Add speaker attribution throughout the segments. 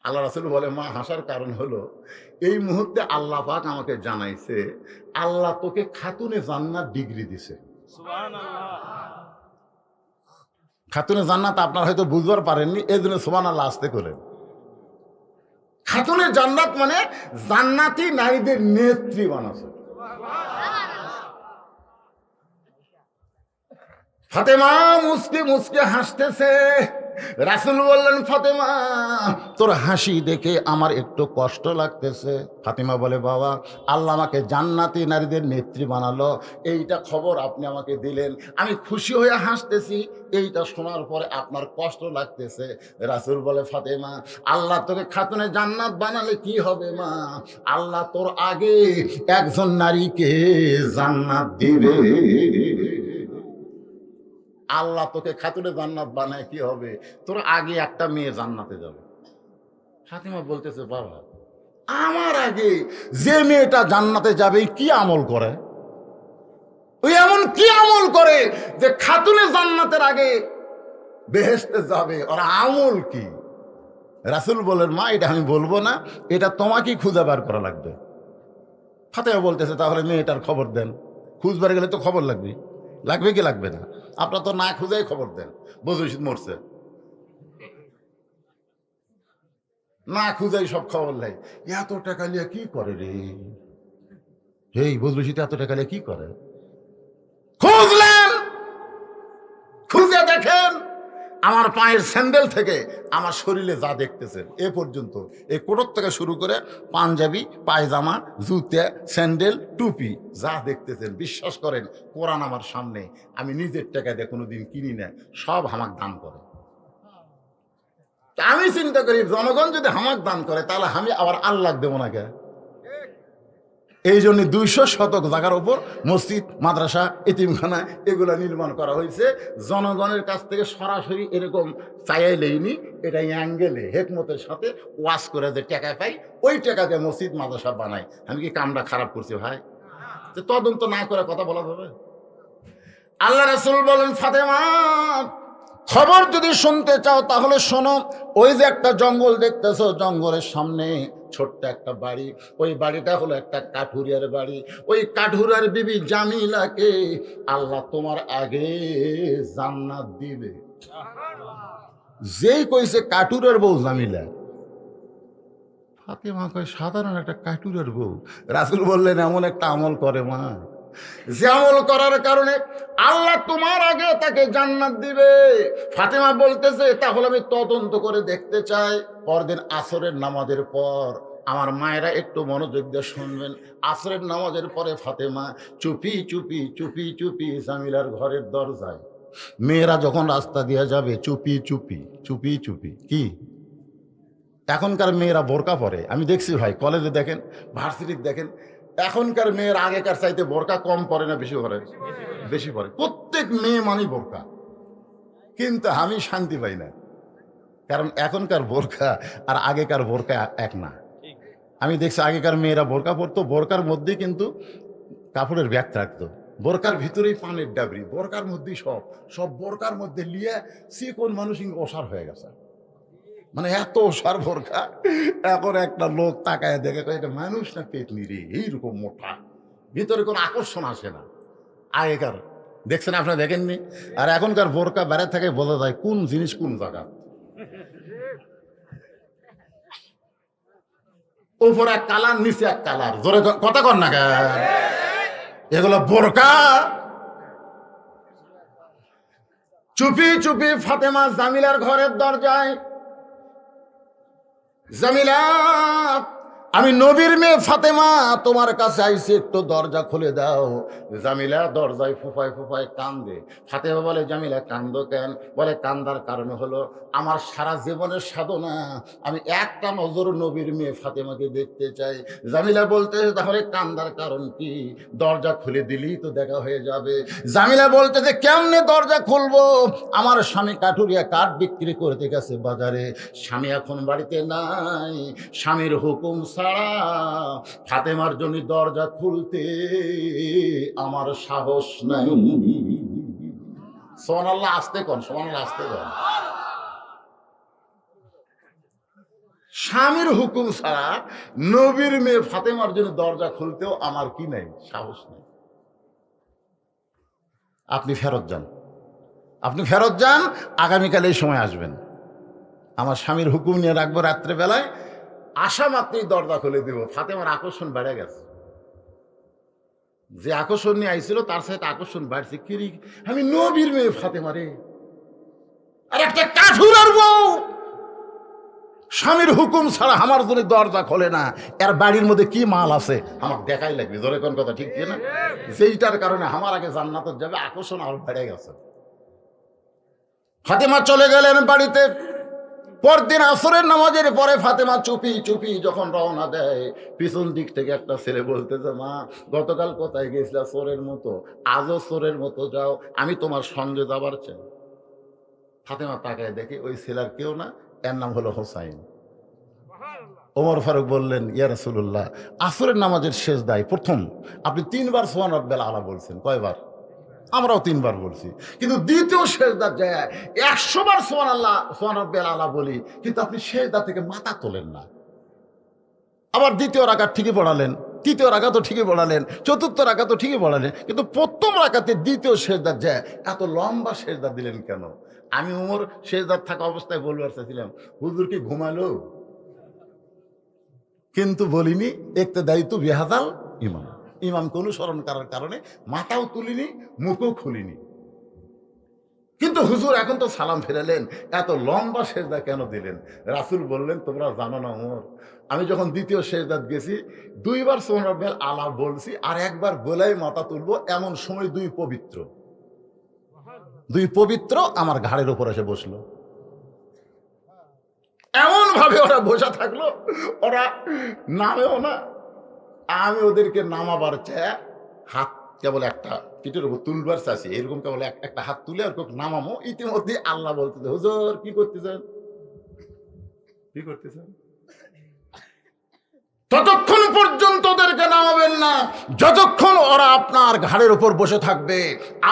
Speaker 1: আল্লাহ রাসূল বলে, মা হাসার কারণ হলো এই মুহূর্তে আল্লাহ পাক আমাকে জানাইছে আল্লাহ তোকে খাতুনে জান্নাত ডিগ্রি দিছে। খাতুনে জান্নাত আপনারা হয়তো বুঝবার পারেননি, এই জন্য সুবহানাল্লাহ আস্তে করেন। খাতুনে জান্নাত মানে জান্নাতি নারীদের নেত্রী বানাছে। ফাতেমা মুসকে মুসকে হাসতেছে। রাসূল বললেন, ফাতেমা তোর হাসি দেখে আমার একটু কষ্ট লাগতেছে। ফাতেমা বলে, বাবা আল্লাহ আমাকে জান্নাতি নারীদের নেত্রী বানালো, এইটা খবর আপনি আমাকে দিলেন, আমি খুশি হয়ে হাসতেছি, এইটা শোনার পরে আপনার কষ্ট লাগতেছে। রাসূল বলে, ফাতেমা আল্লাহ তোকে খাতুনে জান্নাত বানালে কি হবে মা, আল্লাহ তোর আগে একজন নারীকে জান্নাত দিবে। আল্লাহ তোকে খাতুনে জান্নাত বানায় কি হবে, তোর আগে একটা মেয়ে জান্নাতে যাবে। ফাতেমা বলতেছে, বাবা আমার আগে যে মেয়েটা জান্নাতে যাবে কি আমল করে, ওই এমন কি আমল করে যে খাতুনে জান্নাতের আগে বেহেশতে যাবে, ওর আমল কি? রাসূল বলেন, মা এটা আমি বলবো না, এটা তোমাকেই খুঁজে বার করা লাগবে। ফাতেমা বলতেছে, তাহলে মেয়েটার খবর দেন, খুঁজবার গেলে তো খবর লাগবে, লাগবে কি লাগবে না? আপনার তো না খুঁজেই খবর দেন বজরুশিদ মরছে, না খুঁজেই সব খবর লাই। এত টাকা লিয়া কি করে রে, এই বজরুশিদ এত টাকা লিয়া কি করে? খুঁজলেন, খুঁজে দেখেন আমার পায়ের স্যান্ডেল থেকে আমার শরীরে যা দেখতেছেন এ পর্যন্ত, এই কোটক থেকে শুরু করে পাঞ্জাবি, পায়জামা, জুতা, স্যান্ডেল, টুপি যা দেখতেছেন, বিশ্বাস করেন কোরআন আমার সামনে, আমি নিজের টাকা দিয়ে কোনোদিন কিনি না, সব হামাক দান করে। আমি চিন্তা করি জনগণ যদি হামাক দান করে তাহলে আমি আবার আল্লাহ দেবো না কে? এই জন্য 200 শতক জায়গার উপর মসজিদ, মাদ্রাসা, এতিমখানা এগুলো নির্মাণ করা হয়েছে। জনগণের কাছ থেকে সরাসরি এরকম চাইয়াই লেইনি, এটা অ্যাঙ্গেলে হেকমতের সাথে ওয়াশ করে যে টাকা পাই, ওই টাকাতে মসজিদ মাদ্রাসা বানাই। আমি কি কামটা খারাপ করছি ভাই? যে তদন্ত না করে কথা বলা যাবে? আল্লাহ রাসূল বলেন, ফাতেমা খবর যদি শুনতে চাও তাহলে শোনো, ওই যে একটা জঙ্গল দেখতেছো, জঙ্গলের সামনে ছোট্ট একটা বাড়ি, ওই বাড়িটা হলো একটা কাঠুরিয়ার বাড়ি। ওই কাঠুরিয়ার বিবি জামিলাকে আল্লাহ তোমার আগে জান্নাত দিবে। যেই কইছে কাঠুরের বউ জামিলা, ফাতেমা কয় সাধারণ একটা কাঠুরের বউ? রাসূল বললেন, এমন একটা আমল করে মা, যে আমল করার কারণে আল্লাহ তোমার আগে তাকে জান্নাত দিবে। ফাতেমা বলতেছে, তাহলে আমি তদন্ত করে দেখতে চাই। পরদিন আসরের নামাজের পর, আমার মায়েরা একটু মনোযোগ দিয়ে শুনবেন, আসরের নামাজের পরে ফাতেমা চুপি চুপি চুপি চুপি জামিলার ঘরের দরজায়, মেয়েরা যখন রাস্তা দিয়ে যাবে চুপি চুপি চুপি চুপি, কি এখনকার মেয়েরা বোরকা পরে, আমি দেখছি ভাই, কলেজে দেখেন, ভার্সিটিতে দেখেন, এখনকার মেয়ের আগেকার চাইতে বোরকা কম পরে না বেশি পরে? বেশি পরে। প্রত্যেক মেয়ে মানে বোরকা, কিন্তু আমি শান্তি পাই না, কারণ এখনকার বোরকা আর আগেকার বোরকা এক না। আমি দেখছি আগেকার মেয়েরা বোরকা পরতো, বোরকার মধ্যেই কিন্তু কাপড়ের ব্যাগ থাকতো, বোরকার ভিতরেই পানের ডাবরি, বোরকার মধ্যেই সব সব বোরকার মধ্যে লিয়ে কোন মানুষ অসার হয়ে গেছে, মানে এত ওষার বোরকা। এখন একটা লোক তাকায় দেখে, এটা মানুষ না পেতনি রে, এইরকম মোটা, ভিতরে কোনো আকর্ষণ আসে না। আগেকার দেখছেন আপনারা, দেখেননি? আর এখনকার বোরকা বেড়ে থাকে, বোঝা যায় কোন জিনিস কোন জায়গা। উপরে এক কালার, নিচে এক কালার, জোরে কথা কর না, এগুলো বোরকা। চুপি চুপি ফাতেমা জামিলার ঘরের দরজায়, জামিলা আমি নবীর মেয়ে ফাতেমা তোমার কাছে আইছি, একটু দরজা খুলে দাও। জামিলা দরজায় ফুফায় ফুফায় কান্দে। ফাতেমা বলে, জামিলা কান্দো কেন? বলে, কান্দার কারণ হলো আমার সারা জীবনের সাধনা, আমি একটা নজর নবীর মেয়ে ফাতেমাকে দেখতে চাই। জামিলা বলতে, তাহলে কান্দার কারণ কি? দরজা খুলে দিলেই তো দেখা হয়ে যাবে। জামিলা বলতে যে, কেমনে দরজা খুলবো? আমার স্বামী কাঠুরিয়া কাঠ বিক্রি করতে গেছে বাজারে, স্বামী এখন বাড়িতে নাই, স্বামীর হুকুম ছাড়া ফাতেমার জন্য দরজা খুলতে আমার সাহস নাই। সুবহানাল্লাহ, আসতে কোন, সুবহানাল্লাহ আসতে কোন। স্বামীর হুকুম ছাড়া নবীর মেয়ে ফাতেমার জন্য দরজা খুলতেও আমার কি নাই, সাহস নেই। আপনি ফেরত যান, আপনি ফেরত যান, আগামীকাল এই সময় আসবেন। আমার স্বামীর হুকুম নিয়ে রাখবো, রাত্রেবেলায় আসা মাত্রই দরজা খুলে দিব। ফাতেমার আকর্ষণ বেড়ে গেছে, যে আকর্ষণ নিয়ে আইছিল তার সাথে আকর্ষণ বাড়ছে। কিরি, আমি নবীর মেয়ে ফাতেমা রে, আর একটা কাঠুরার বউ স্বামীর হুকুম ছাড়া আমার জন্য দরজা খোলে না, এর বাড়ির মধ্যে কি মাল আছে আমার দেখাই লাগবে। ধরে কোন কথা ঠিক না? যেইটার কারণে আমার আগে জান্নাতে যাবে, আকর্ষণ আর বেড়ে গেছে। ফাতেমা চলে গেলেন বাড়িতে। পরদিন আসরের নামাজের পরে ফাতেমা চুপি চুপি যখন রওনা দেয়, পিছন দিক থেকে একটা ছেলে বলতেছে, মা গতকাল কোথায় গেছিলা চোরের মতো, আজও চোরের মতো যাও, আমি তোমার সঙ্গে যাবার চাই। ফাতেমা তাকায় দেখে ওই ছেলের কেউ না, এর নাম হলো হোসাইন। ওমর ফারুক বললেন, ইয়া রাসূলুল্লাহ, আসরের নামাজের শেষ দায় প্রথম আপনি 3 বার সুবহান রাব্বিল আলা বলছেন। কয়বার? আমরাও 3 বার বলছি, কিন্তু দ্বিতীয় শেষদার যায় 100 বার সুবহান রাব্বিল আলা বলি, কিন্তু আপনি শেষদা থেকে মাথা তোলেন না। আবার দ্বিতীয় রাকাত ঠিকই পড়ালেন, তৃতীয় রাকাতও ঠিকই পড়ালেন, চতুর্থ রাকাতও ঠিকই পড়ালেন, কিন্তু প্রথম রাকাতে দ্বিতীয় শেষদার যায় এত লম্বা শেষদা দিলেন কেন? আমি উমর শেষদার থাকা অবস্থায় বলবার চাইছিলাম, হুজুর কি ঘুমালো? কিন্তু বলিনি ইক্তেদাইতু বিহাযাল ইমাম, ইমামকে অনুসরণ করার কারণে মাথাও তুলিনি, মুখও খুলিনি। কিন্তু হুজুর এখন তো সালাম ফেরালেন, এত লম্বা সেজদা কেন দিলেন? রাসূল বললেন, তোমরা জানো না ওমর, আমি যখন দ্বিতীয় সেজদাত গেছি 2 বার সুবহান রাব্বিল আলা বলছি, আর একবার বলেই মাথা তুলবো, এমন সময় দুই পবিত্র আমার ঘাড়ের উপর এসে বসলো। এমন ভাবে ওরা বসে থাকলো, ওরা নামেও না। আমি ওদেরকে নামাবার চেয়ে হাত কেবল একটা পিঠের উপর তুলবার চাচ্ছি, এরকম কেবল একটা হাত তুলে আর নামামো। ইতিমধ্যে আল্লাহ বলতেছে, হুজুর কি করতেছেন, কি করতেছেন? ততক্ষণ পর্যন্ত ওদেরকে নামাবেন না যতক্ষণ ওরা আপনার ঘাড়ের উপর বসে থাকবে।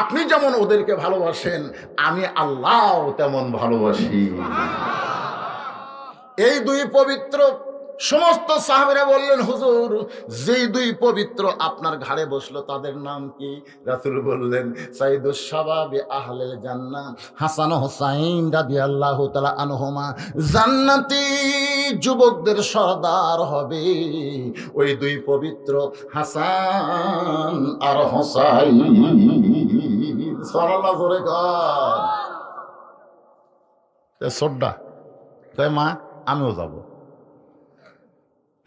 Speaker 1: আপনি যেমন ওদেরকে ভালোবাসেন, আমি আল্লাহ তেমন ভালোবাসি। এই দুই পবিত্র, সমস্ত সাহাবীরা বললেন, হুজুর যেই দুই পবিত্র আপনার ঘাড়ে বসলো তাদের নাম কি? রাসূল বললেন, সাইয়্যিদুশ শাবাবি আহলিল জান্নাহ হাসান ও হুসাইন রাদিয়াল্লাহু তাআলা আনহুমা, জান্নাতি যুবকদের সর্দার হবে ওই দুই পবিত্র হাসান আর হুসাইন। সুবহানাল্লাহ, জোরে গান। সোড্ডা তাই মা আমিও যাব।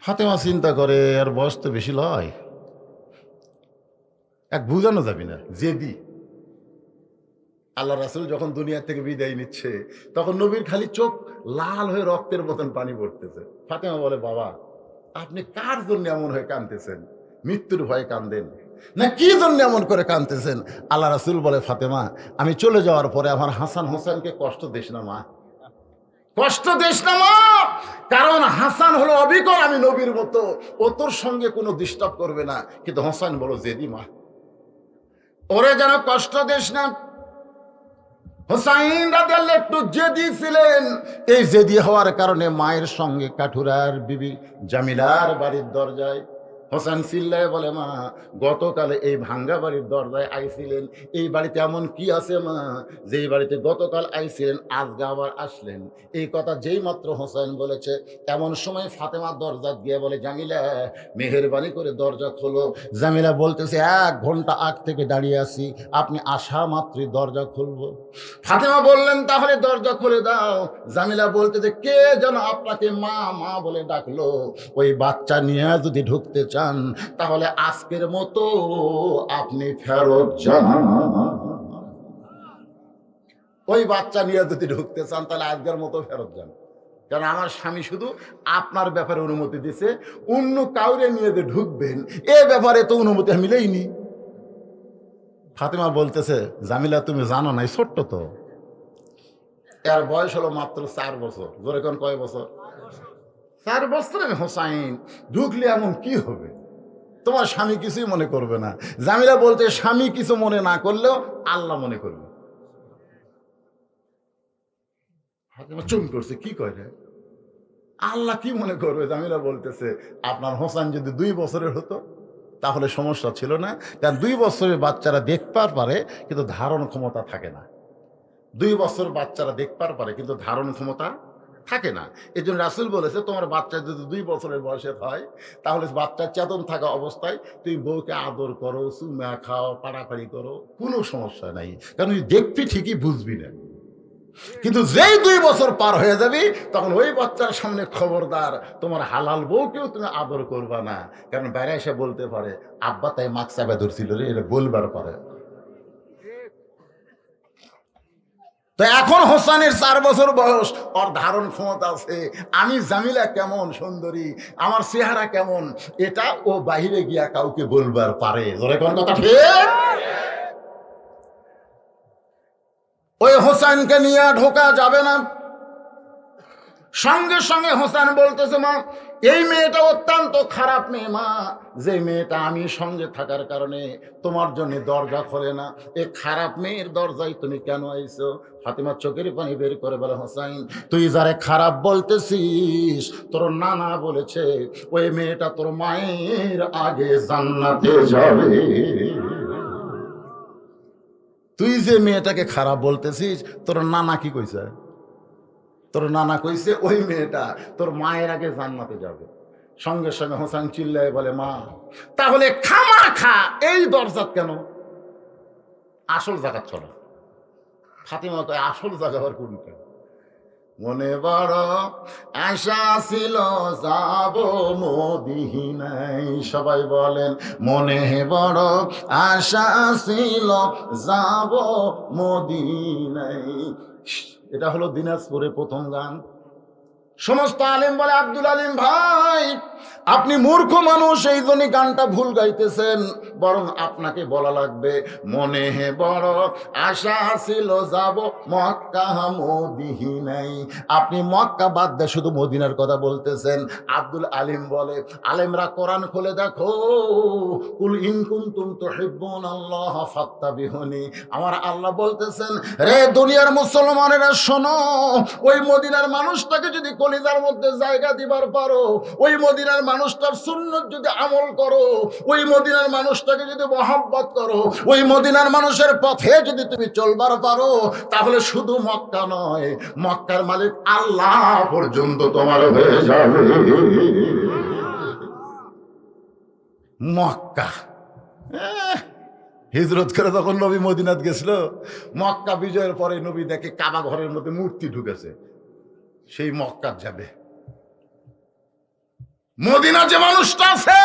Speaker 1: ফাতেমা চিন্তা করে, আর বয়স তো বেশি লয়, এক বুঝানো যাবি না, জেদি। আল্লাহ রাসূল যখন দুনিয়া থেকে বিদায় নিচ্ছে, তখন নবীর খালি চোখ লাল হয়ে রক্তের মতন পানি পড়তেছে। ফাতেমা বলে, বাবা আপনি কার জন্য এমন হয়ে কাঁদতেছেন? মৃত্যুর ভয়ে কান্দেন না কি জন্য এমন করে কাঁদতেছেন? আল্লাহ রাসূল বলে, ফাতেমা আমি চলে যাওয়ার পরে আমার হাসান হোসেনকে কষ্ট দিস না মা, কষ্ট দিস না মা, কারণ হাসান হলো অবিকল আমি নবীর মতো, ও তোর সঙ্গে কোনো ডিস্টার্ব করবে না, কিন্তু হোসেন বলো জেদি মা, ওরে যেন কষ্ট দিস না। হোসাইন রাদিয়াল্লাহু একটু জেদি ছিলেন, এই জেদি হওয়ার কারণে মায়ের সঙ্গে কাঠুরার বিবি জামিলার বাড়ির দরজায় হোসেন চিল্লায় বলে, মা গতকালে এই ভাঙ্গা বাড়ির দরজায় আইছিলেন, এই বাড়িতে এমন কি আছে মা যেই বাড়িতে গতকাল আইছিলেন আজকে আবার আসলেন? এই কথা যেই মাত্র হোসেন বলেছে, এমন সময় ফাতেমা দরজা গিয়ে বলে, জামিলা মেহেরবানি করে দরজা খোলো। জামিলা বলতেছে, 1 ঘন্টা আগ থেকে দাঁড়িয়ে আছি, আপনি আসা মাত্রই দরজা খুলবো। ফাতেমা বললেন, তাহলে দরজা খুলে দাও। জামিলা বলতেছে, কে যেন আপনাকে মা মা বলে ডাকলো, ওই বাচ্চা নিয়ে যদি ঢুকতে চান তাহলে আজকের মতো আপনি ফেরত যান। ওই বাচ্চা নিয়ে যদি ঢুকতে চান তাহলে আজকের মতো ফেরত যান, কারণ আমার স্বামী শুধু আপনার ব্যাপারে অনুমতি দিছে, অন্য কাউরে নিয়ে যে ঢুকবেন এ ব্যাপারে তো অনুমতি আমি লইনি। ফাতেমা বলতেছে, জামিলা তুমি জানো না, ছোট্ট তো, এর বয়স হলো মাত্র 4 বছর। জোরে কোন কয় বছর? 4 বছর। হোসাইন ঢুকলে এমন কি হবে? তোমার স্বামী কিছুই মনে করবে না। জামিলা বলতে, স্বামী কিছু মনে না করলেও আল্লাহ মনে করবে। ফাতেমা চুপ করছে, কি কয় রে? আল্লাহ কি মনে করবে? জামিলা বলতেছে আপনার হোসেন যদি 2 বছরের হতো তাহলে সমস্যা ছিল না, কারণ 2 বছরের বাচ্চারা দেখবার পারে কিন্তু ধারণ ক্ষমতা থাকে না। 2 বছর বাচ্চারা দেখবার পারে কিন্তু ধারণ ক্ষমতা থাকে না। এই জন্য রাসূল বলেছে তোমার বাচ্চা যদি 2 বছরের বয়সের হয় তাহলে বাচ্চা চেতন থাকা অবস্থায় তুমি বউকে আদর করো, চুমা খাও, পাড়াপাড়ি করো, কোনো সমস্যা নাই, কারণ তুই দেখবি ঠিকই, বুঝবি না। কিন্তু যেই 2 বছর পার হয়ে যাবি তখন ওই বাচ্চার সামনে খবরদার তোমার হালাল বউকেও তুমি আদর করবা না, কারণ বাইরে এসে বলতে পারে আব্বা তাই মাক চাপা ধরছিল রে, এটা বলবার পারে। তো এখন হোসেনের 4 বছর বয়স, ওর ধারণ ক্ষমতা আছে। আমি জামিলা কেমন সুন্দরী, আমার চেহারা কেমন, এটা ও বাহিরে গিয়া কাউকে বলবার পারে। ধরে কোন কথা ঠিক? ওই হোসেনকে নিয়ে ঢোকা যাবে না। সঙ্গে সঙ্গে হোসেন বলতেছে মা এই মেয়েটা অত্যন্ত খারাপ মেয়ে মা, যে মেয়েটা আমি সঙ্গে থাকার কারণে তোমার জন্য দরজা খোলে না, এই খারাপ মেয়ের দরজায় তুমি কেন আইছো? ফাতিমা চোখের পানি বের করে বলে হোসেন তুই যারে খারাপ বলতেছিস তোর নানা বলেছে ওই মেয়েটা তোর মায়ের আগে জান্নাতে যাবে। তুই যে মেয়েটাকে খারাপ বলতেছিস তোর নানা কি কইছে? তোর নানা কইছে ওই মেয়েটা তোর মায়ের আগে জান্নাতে যাবে। সঙ্গে সঙ্গে হোসেন চিল্লায় বলে মা তাহলে খামাখা এই দরজাত কেন, আসল জায়গা চলো। ফাতিমা কয় আসল জায়গা আবার কোনটা? মনে বড় আশা ছিল যাব মদিনায়, সবাই বলেন মনে বড় আশা ছিল যাব মদিনায়। এটা হলো দিনাজপুরে প্রথম গান। সমস্ত আলেম বলে আব্দুল আলিম ভাই আপনি মূর্খ মানুষ, এই জন্য গানটা ভুল গাইতেছেন, বরং আপনাকে বলা লাগবে মনে বড় আশা ছিল যাব মক্কা মদিনায়। আপনি মক্কা বাদ দিয়ে শুধু মদিনার কথা বলতেছেন। আব্দুল আলিম বলে আলেমরা কোরআন খুলে দেখো, কুল ইন কুনতুম তুহিব্বুনাল্লাহ ফাত্তাবিহুনি, আমার আল্লাহ বলতেছেন রে দুনিয়ার মুসলমানেরা শোনো, ওই মদিনার মানুষটাকে যদি কলিজার মধ্যে জায়গা দিবার পারো, ওই মদিনার মানুষটার সুন্নত যদি আমল করো, ওই মদিনার মানুষটাকে যদি মহব্বত করো, ওই মদিনার মানুষের পথে যদি তুমি চলবার পারো, তাহলে শুধু মক্কা নয় মক্কার মালিক আল্লাহ পর্যন্ত তোমার হয়ে যাবে। মক্কা হিজরত করে যখন নবী মদিনাত গেছিল, মক্কা বিজয়ের পরে নবী দেখে কাবা ঘরের মধ্যে মূর্তি ঢুকেছে, সেই মক্কা যাবে। মদিনা যে মানুষটা আছে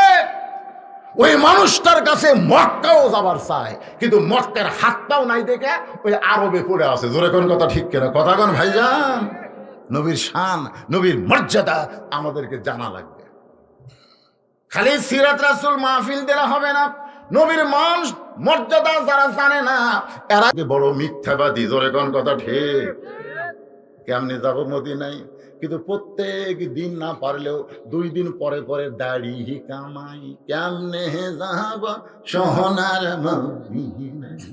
Speaker 1: ওই মানুষটার কাছে মক্কাও যাবার চায়, কিন্তু মক্কার হাতটাও নাই দেখে ওই আরবে পড়ে আছে। জোরে কোন কথা ঠিক কেনা কথা কোন ভাইজান? নবীর শান, নবীর মর্যাদা আমাদেরকে জানা লাগবে। খালি সিরাত রাসূল মাহফিল দেওয়া হবে না, নবীর মান মর্যাদা যারা জানে না এরা বড় মিথ্যাবাদী। জোরে কোন কথা ঠিক? কেমনে যাব মদিনায়? কিন্তু প্রত্যেক দিন না পারলেও 2 দিন পরে পরে দাড়ি কামাই, কেমনে যাব সোনার মদিনায়।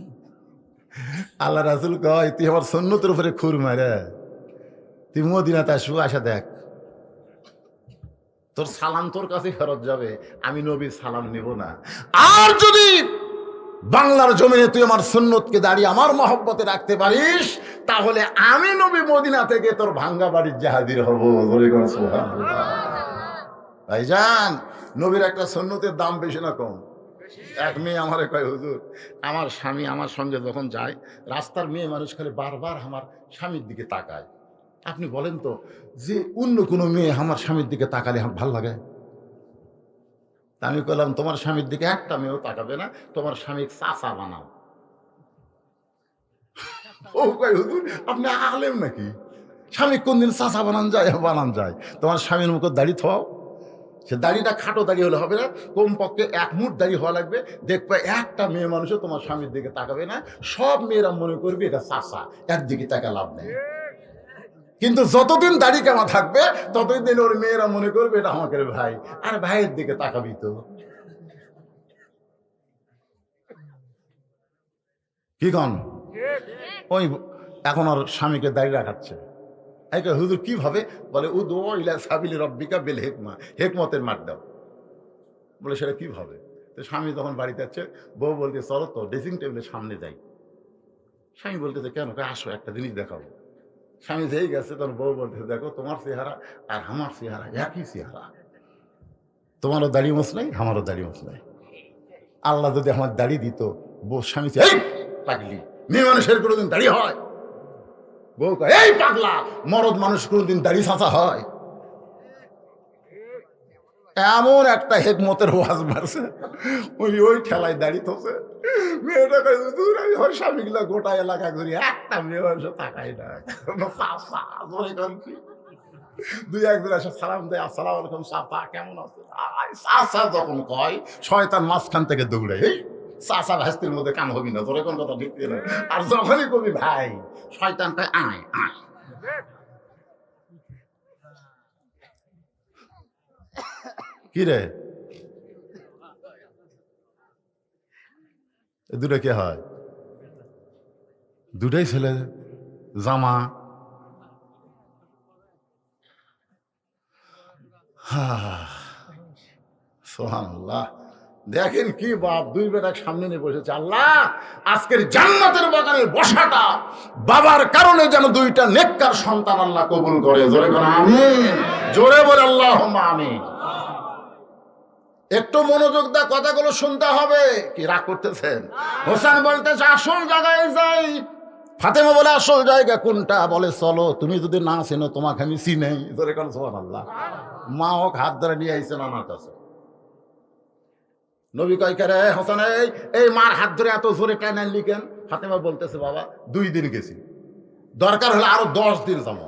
Speaker 1: আল্লাহ রাসূল কয় তুই আমার সুন্নতের উপরে খুর মারে, তুই মদিনাতে আসবো, আসা দেখ তোর সালাম তোর কাছে ফেরত যাবে, আমি নবীর সালাম নিব না। আর যদি বাংলার জমিনে তুই আমার সুন্নতকে দাঁড়িয়ে আমার মহব্বতে রাখতে পারিস, তাহলে আমি নবী মদিনা থেকে তোর ভাঙ্গা বাড়ির জাহাজির হব। ভাইজান নবীর একটা সুন্নতের দাম বেশি না কম? এক মেয়ে আমারে কয় হুজুর আমার স্বামী আমার সঙ্গে যখন যায় রাস্তার মেয়ে মানুষ খালি বারবার আমার স্বামীর দিকে তাকায়, আপনি বলেন তো যে অন্য কোনো মেয়ে আমার স্বামীর দিকে তাকালে আমার ভাল লাগে? আমি বললাম তোমার স্বামীর দিকে একটা মেয়েও তাকাবে না, তোমার স্বামী চাচা বানাও। ও কয় হুজুর আপনি আলেম নাকি, স্বামী কোনদিন চাচা বানান যায়? বানান যায়। তোমার স্বামীর মুখে দাড়ি থাও, সে দাড়িটা খাটো দাড়ি হলে হবে না, কমপক্ষে 1 মুঠ দাড়ি হওয়া লাগবে, দেখবে একটা মেয়ে মানুষও তোমার স্বামীর দিকে তাকাবে না, সব মেয়েরা মনে করবে এটা চাচা, একদিকে তাকা লাভ নেই। কিন্তু যতদিন দাড়ি কামা থাকবে ততদিন ওর মেয়েরা মনে করবে এটা আমাকে ভাই, আর ভাইয়ের দিকে তাকাবি তো। কি কন? ওই এখন ওর স্বামীকে দাড়ি রাখাচ্ছে, এই কয়, হুজুর কিভাবে? বলে উদু ইলা সাবিলি রব্বিকা বিল হিকমা, হেকমতের মাঠ দাও। বলে সেটা কিভাবে? তো স্বামী যখন বাড়িতে যাচ্ছে, বউ বলতে চলো তো ড্রেসিং টেবিলের সামনে যাই। স্বামী বলতেছে কেন? কয় আসো একটা জিনিস দেখাবো। স্বামী যেই গেছে তখন বউ বলতেছে দেখো তোমার চেহারা আর আমার চেহারা একই চেহারা, তোমারও দাড়ি মোছ নাই, আমারও দাড়ি মোছ নাই। আল্লাহ যদি আমার দাড়ি দিত, বউ স্বামী এই পাগলি, মেয়ে মানুষের কোনোদিন দাড়ি হয়? বউ কয় এই পাগলা, মরদ মানুষ কোনোদিন দাড়ি ছাঁচা হয়? এমন একটা হেকমতের ওয়াজ মারছে, ওই ঠেলায় দাঁড়িয়ে থসে। মেয়েটা কয় হুজুর আমি ওর স্বামীগুলা গোটা এলাকা ঘুরি, একটা মেয়ে মানুষ তাকাই না। দুই একজন এসে সালাম দেয়, আসসালাম আলাইকুম সাফা কেমন আছে? চাচা যখন কয় শয়তান মাঝখান থেকে দৌড়ে, এই চাচা ভাস্তির মধ্যে কাম হবি না, তোর কোন কথা ঠিক না। আর যখনই কবি ভাই, শয়তান কয় আয় আয়। কি রে দুটা কে হয়? দুটাই ছেলে, জামা। সুবহানাল্লাহ। দেখেন কি বাপ, দুই বেটা সামনে নিয়ে বসেছে। আল্লাহ আজকের জান্নাতের বাগানের বসাটা বাবার কারণে যেন দুইটা নেককার সন্তান আল্লাহ কবুল করে। জোরে বলে আমিন, জোরে বলে আল্লাহুম্মা আমিন। একটু মনোযোগ দা কথাগুলো শুনতে হবে। কি রাগ করতেছেন? হোসেন বলতেছে আসল জায়গায় যাই। ফাতেমা বলে আসল জায়গা কোনটা? বলে চলো, তুমি যদি না চেনো তোমাকে আমি চিনাই। জোরে কোন সুবহানাল্লাহ। মা হোক হাত ধরে নিয়ে আইছেন আমার কাছে। নবী কয় কে রে হোসেন, এই মার হাত ধরে এত জোরে টান আনলি কেন? ফাতেমা বলতেছে বাবা 2 দিন গেছি, দরকার হলে আরো 10 দিন যাবো।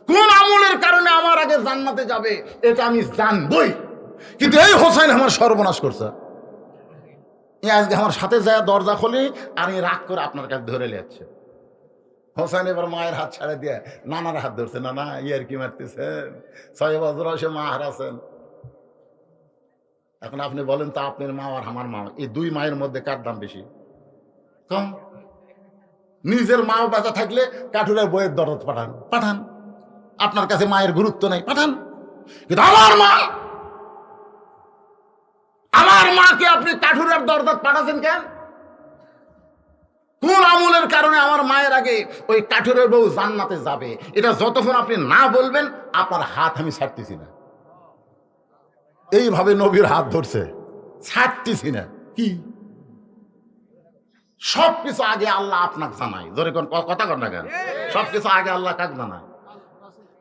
Speaker 1: কোন আমলের কারণে আমার আগে জান্নাতে যাবে এটা আমি জানবই, কিন্তু এই হোসেন আমার সর্বনাশ করছে। আজকে আমার সাথে যায় দরজা খুলি আর এই রাগ করে আপনার কাছে ধরে যাচ্ছে। হোসেন এবার মায়ের হাত ছাড়ে দিয়ে নানার হাত ধরছে। নানা ইয়ার কি মারতেছেন? 6 বছর সে মা হারাছেন। এখন আপনি বলেন তো আপনার মা আর আমার মা, এই 2 মায়ের মধ্যে কার দাম বেশি? কম। নিজের মাও বাঁচা থাকলে কাঠুরের বইয়ের দরদ পাঠান পাঠান, আপনার কাছে মায়ের গুরুত্ব নাই পাঠান, কিন্তু আমার মাকে আপনি কাঠুরের দরদ পাঠাচ্ছেন কেন? কোন আমলের কারণে আমার মায়ের আগে ওই কাঠুরের বউ জান্নাতে যাবে? এটা যতক্ষণ আপনি না বলবেন আপনার হাত আমি ছাড়তেছি না। এইভাবে নবীর হাত ধরছে, ছাড়তেছি না। কি সবকিছু আগে আল্লাহ আপনাকে জানায়। ধরে কোন কথা কর না কেন? সবকিছু আগে আল্লাহ কাকে জানায়?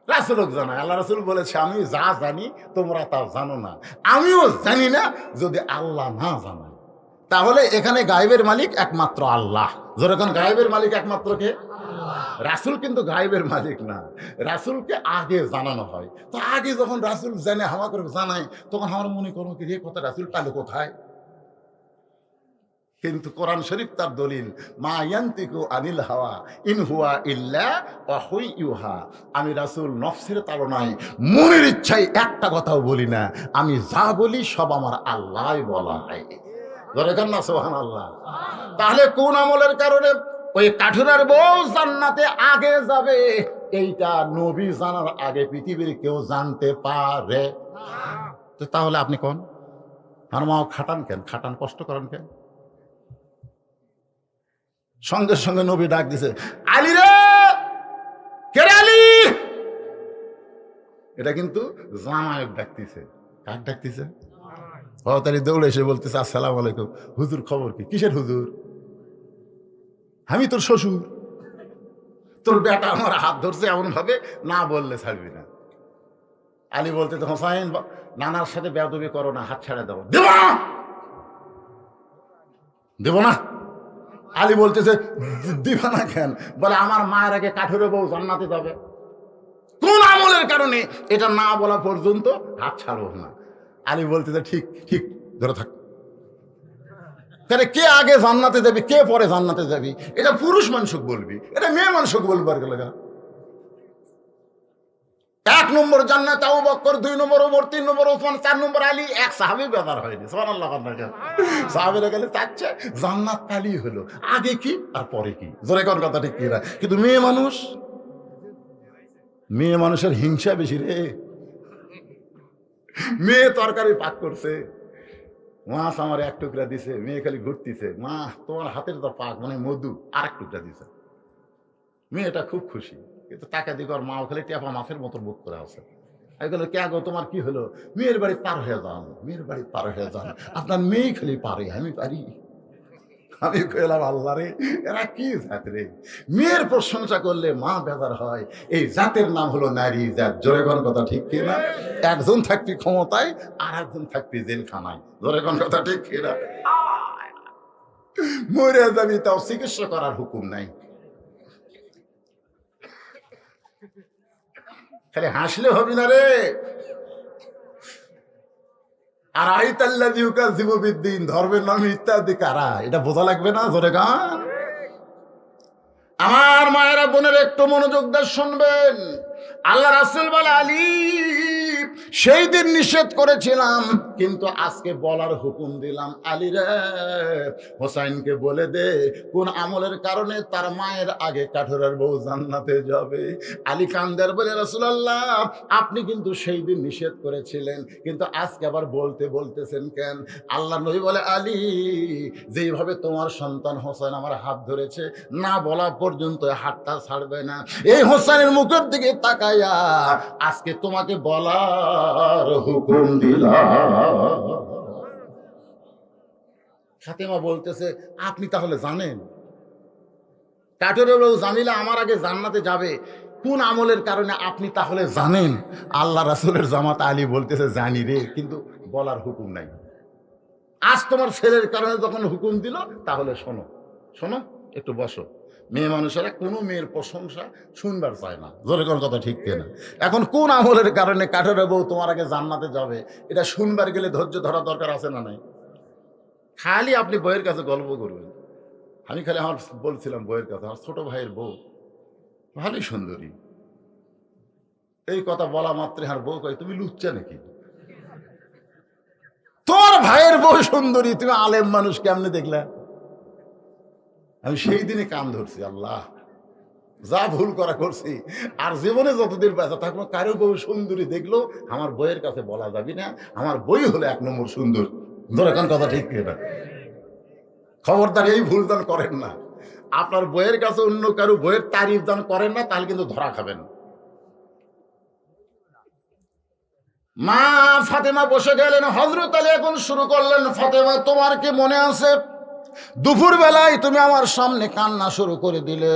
Speaker 1: রাসূলকে জানায়। আল্লাহ রাসূল বলেছে আমি যা জানি তোমরা তা জানো না, আমিও জানি না যদি আল্লাহ না জানায়। তাহলে এখানে গায়েবের মালিক একমাত্র আল্লাহ। যেরকম গায়েবের মালিক একমাত্র কে? রাসূল কিন্তু গায়েবের মালিক না, রাসূলকে আগে জানানো হয়। তো আগে যখন রাসূল জানে হাওয়া করে জানায়, তখন আমার মনে করো কি রে কথা রাসূল পালো কোথায়? কিন্তু কোরআন শরীফ তার দলিল, মা ইয়ান্তিকু আনিল হাওয়া ইন হুয়া ইল্লা ওয়াহয়ু ইউহা। আমি রাসূল নফসের তাড়নায় মনের ইচ্ছায় একটা কথাও বলি না, আমি যা বলি সব আমার আল্লাহই বলা হয়। ধরে কেন না সুবহানাল্লাহ। তাহলে কোন আমলের কারণে ওই কাঠুরের বউ জান্নাতে আগে যাবে এইটা নবী জানার আগে পৃথিবীর কেউ জানতে পারে? তো তাহলে আপনি কোন আমার মা খাটান কেন? খাটান, কষ্ট করেন কেন? সঙ্গে সঙ্গে নবী ডাক দিছে, আলী রে, কে রে আলী? এটা কিন্তু জামায়ক ডাকতেছে। কাক ডাকতেছে? তাহলে দৌড়ে এসে বলতেছে আসসালামু আলাইকুম। হুজুর খবর কি? কিসের হুজুর? আমি তোর শ্বশুর, তোর বেটা আমার হাত ধরছে এমন ভাবে না বললে ছাড়বি না। আলী বলতে তো হোসাইন নানার সাথে বেয়াদবি করো না, হাত ছেড়ে দাও। দেব না, দেব না। আলী বলতেছে দিবা না কেন? বলে আমার মায়ের আগে কাঠুরে বউ জান্নাতে যাবে। কোন আমলের কারণে এটা না বলা পর্যন্ত হাত ছাড়বো না। আলী বলতেছে ঠিক ঠিক, ধরে থাক। তাহলে কে আগে জান্নাতে যাবি, কে পরে জান্নাতে যাবি? এটা পুরুষ মানুষকে বলবি, এটা মেয়ে মানুষকে বলবো আর গেলে। 1 নম্বর জান্নাত আবু বকর, 2 নম্বর ওমর, 3 নম্বর ওসমান, 4 নম্বর আলী। এক সাহাবী বেদার হয়নি। সুবহানাল্লাহ। সাহাবীরা গেলে চাচ্ছে জান্নাত কালি হলো, আগে কি আর পরে কি? জোরে কোন কথা ঠিক কিনা? কিন্তু মেয়ে মানুষ মেয়ে মানুষের হিংসা বেশি রে। মেয়ে তরকারি পাক করছে, মাছ আমার এক টুকরা দিছে, মেয়ে খালি ঘুরতিছে, মা তোমার হাতের তো পাক মানে মধু, আর এক টুকরা দিছে। মেয়েটা খুব খুশি, কিন্তু টাকা দিকে ওর মাও খালি টেপা মাছের মতো বুক করে আছে। এগুলো কে গো তোমার কি হলো? মেয়ের বাড়ি পার হয়ে যান, মেয়ের বাড়ি পার হয়ে যান, আপনার মেয়ে খালি পারে, আমি পারি? আমি কইলাম আল্লাহ রে, এরা কি জাত রে? মেয়ের প্রশংসা করলে মা বেজার হয়। এই জাতের নাম হলো নারী জাত। জোরে কোন কথা ঠিক কিনা? একজন থাকবি ক্ষমতায়, আর একজন থাকবি জেলখানায়। জোরে কোন কথা ঠিক কিনা? মরে যাবি, তাও চিকিৎসা করার হুকুম নাই। খালি হাসলে হবি না রে। আর জীববিদ্দিন, ধর্মের নাম ইত্যাদি কারা, এটা বোঝা লাগবে না? জোরে গান। আমার মায়েরা বোনের একটু মনোযোগ দিয়ে শুনবেন। আল্লাহ রাসূল বলে, আলী সেই দিন নিষেধ করেছিলাম, কিন্তু আজকে বলার হুকুম দিলাম। আলী রে, হোসাইনকে বলে দে কোন আমলের কারণে তার মায়ের আগে কাঠুরের বউ জান্নাতে যাবে। আলী কান্দার বলে, রাসূলুল্লাহ আপনি কিন্তু সেই দিন নিষেধ করেছিলেন, কিন্তু আজকে আবার বলতেছেন কেন? আল্লাহ নবী বলে, আলী যেইভাবে তোমার সন্তান হোসেন আমার হাত ধরেছে, না বলা পর্যন্ত হাতটা ছাড়বে না। এই হোসেনের মুখের দিকে তাকাইয়া আজকে তোমাকে বলার হুকুম দিলাম। ফাতেমা বলতেছে, আপনি তাহলে জানেন কাঠুরের বউ জামিলা আমার আগে জান্নাতে যাবে, কোন আমলের কারণে আপনি তাহলে জানেন? আল্লাহ রাসূলের জামাত আলী বলতেছে, জানি রে, কিন্তু বলার হুকুম নাই। আজ তোমার ছেলের কারণে যখন হুকুম দিল, তাহলে শোনো, শোনো, একটু বসো। মেয়ে মানুষেরা কোনো মেয়ের প্রশংসা শুনবার চায় না। জোরে কোন কথা ঠিক কিনা? এখন কোন আমলের কারণে কাঠুরের বউ তোমার আগে জান্নাতে যাবে, এটা শুনবার গেলে ধৈর্য ধরা দরকার আছে না নাই? খালি আপনি বইয়ের কাছে গল্প করবেন। আমি খালি আমার বলছিলাম বইয়ের কাছে, আমার ছোট ভাইয়ের বউ ভালোই সুন্দরী। এই কথা বলা মাত্রে আর বউ কয়, তুমি লুচ্চা নাকি? তোর ভাইয়ের বউ সুন্দরী, তুমি আলেম মানুষ কেমনে দেখলা? আমি সেই দিনে কান ধরছি, আল্লাহ যা ভুল করা করছি, আর জীবনে যতদিন বেঁচে থাকবো কারো বউ সুন্দরী দেখলো আমার বইয়ের কাছে বলা যাবি না, আমার বই হলো এক নম্বর সুন্দর। ধর এখন কথা ঠিক কিনা? খবরদার এই ভুল দান করেন না। আপনার বইয়ের কাছে অন্য কারো বইয়ের তারিফ দান করেন না, তাহলে কিন্তু ধরা খাবেন। মা ফাতেমা বসে গেলেন, হযরত আলী এখন শুরু করলেন, ফাতেমা তোমার কি মনে আছে দুপুর বেলায় তুমি আমার সামনে কান্না শুরু করে দিলে?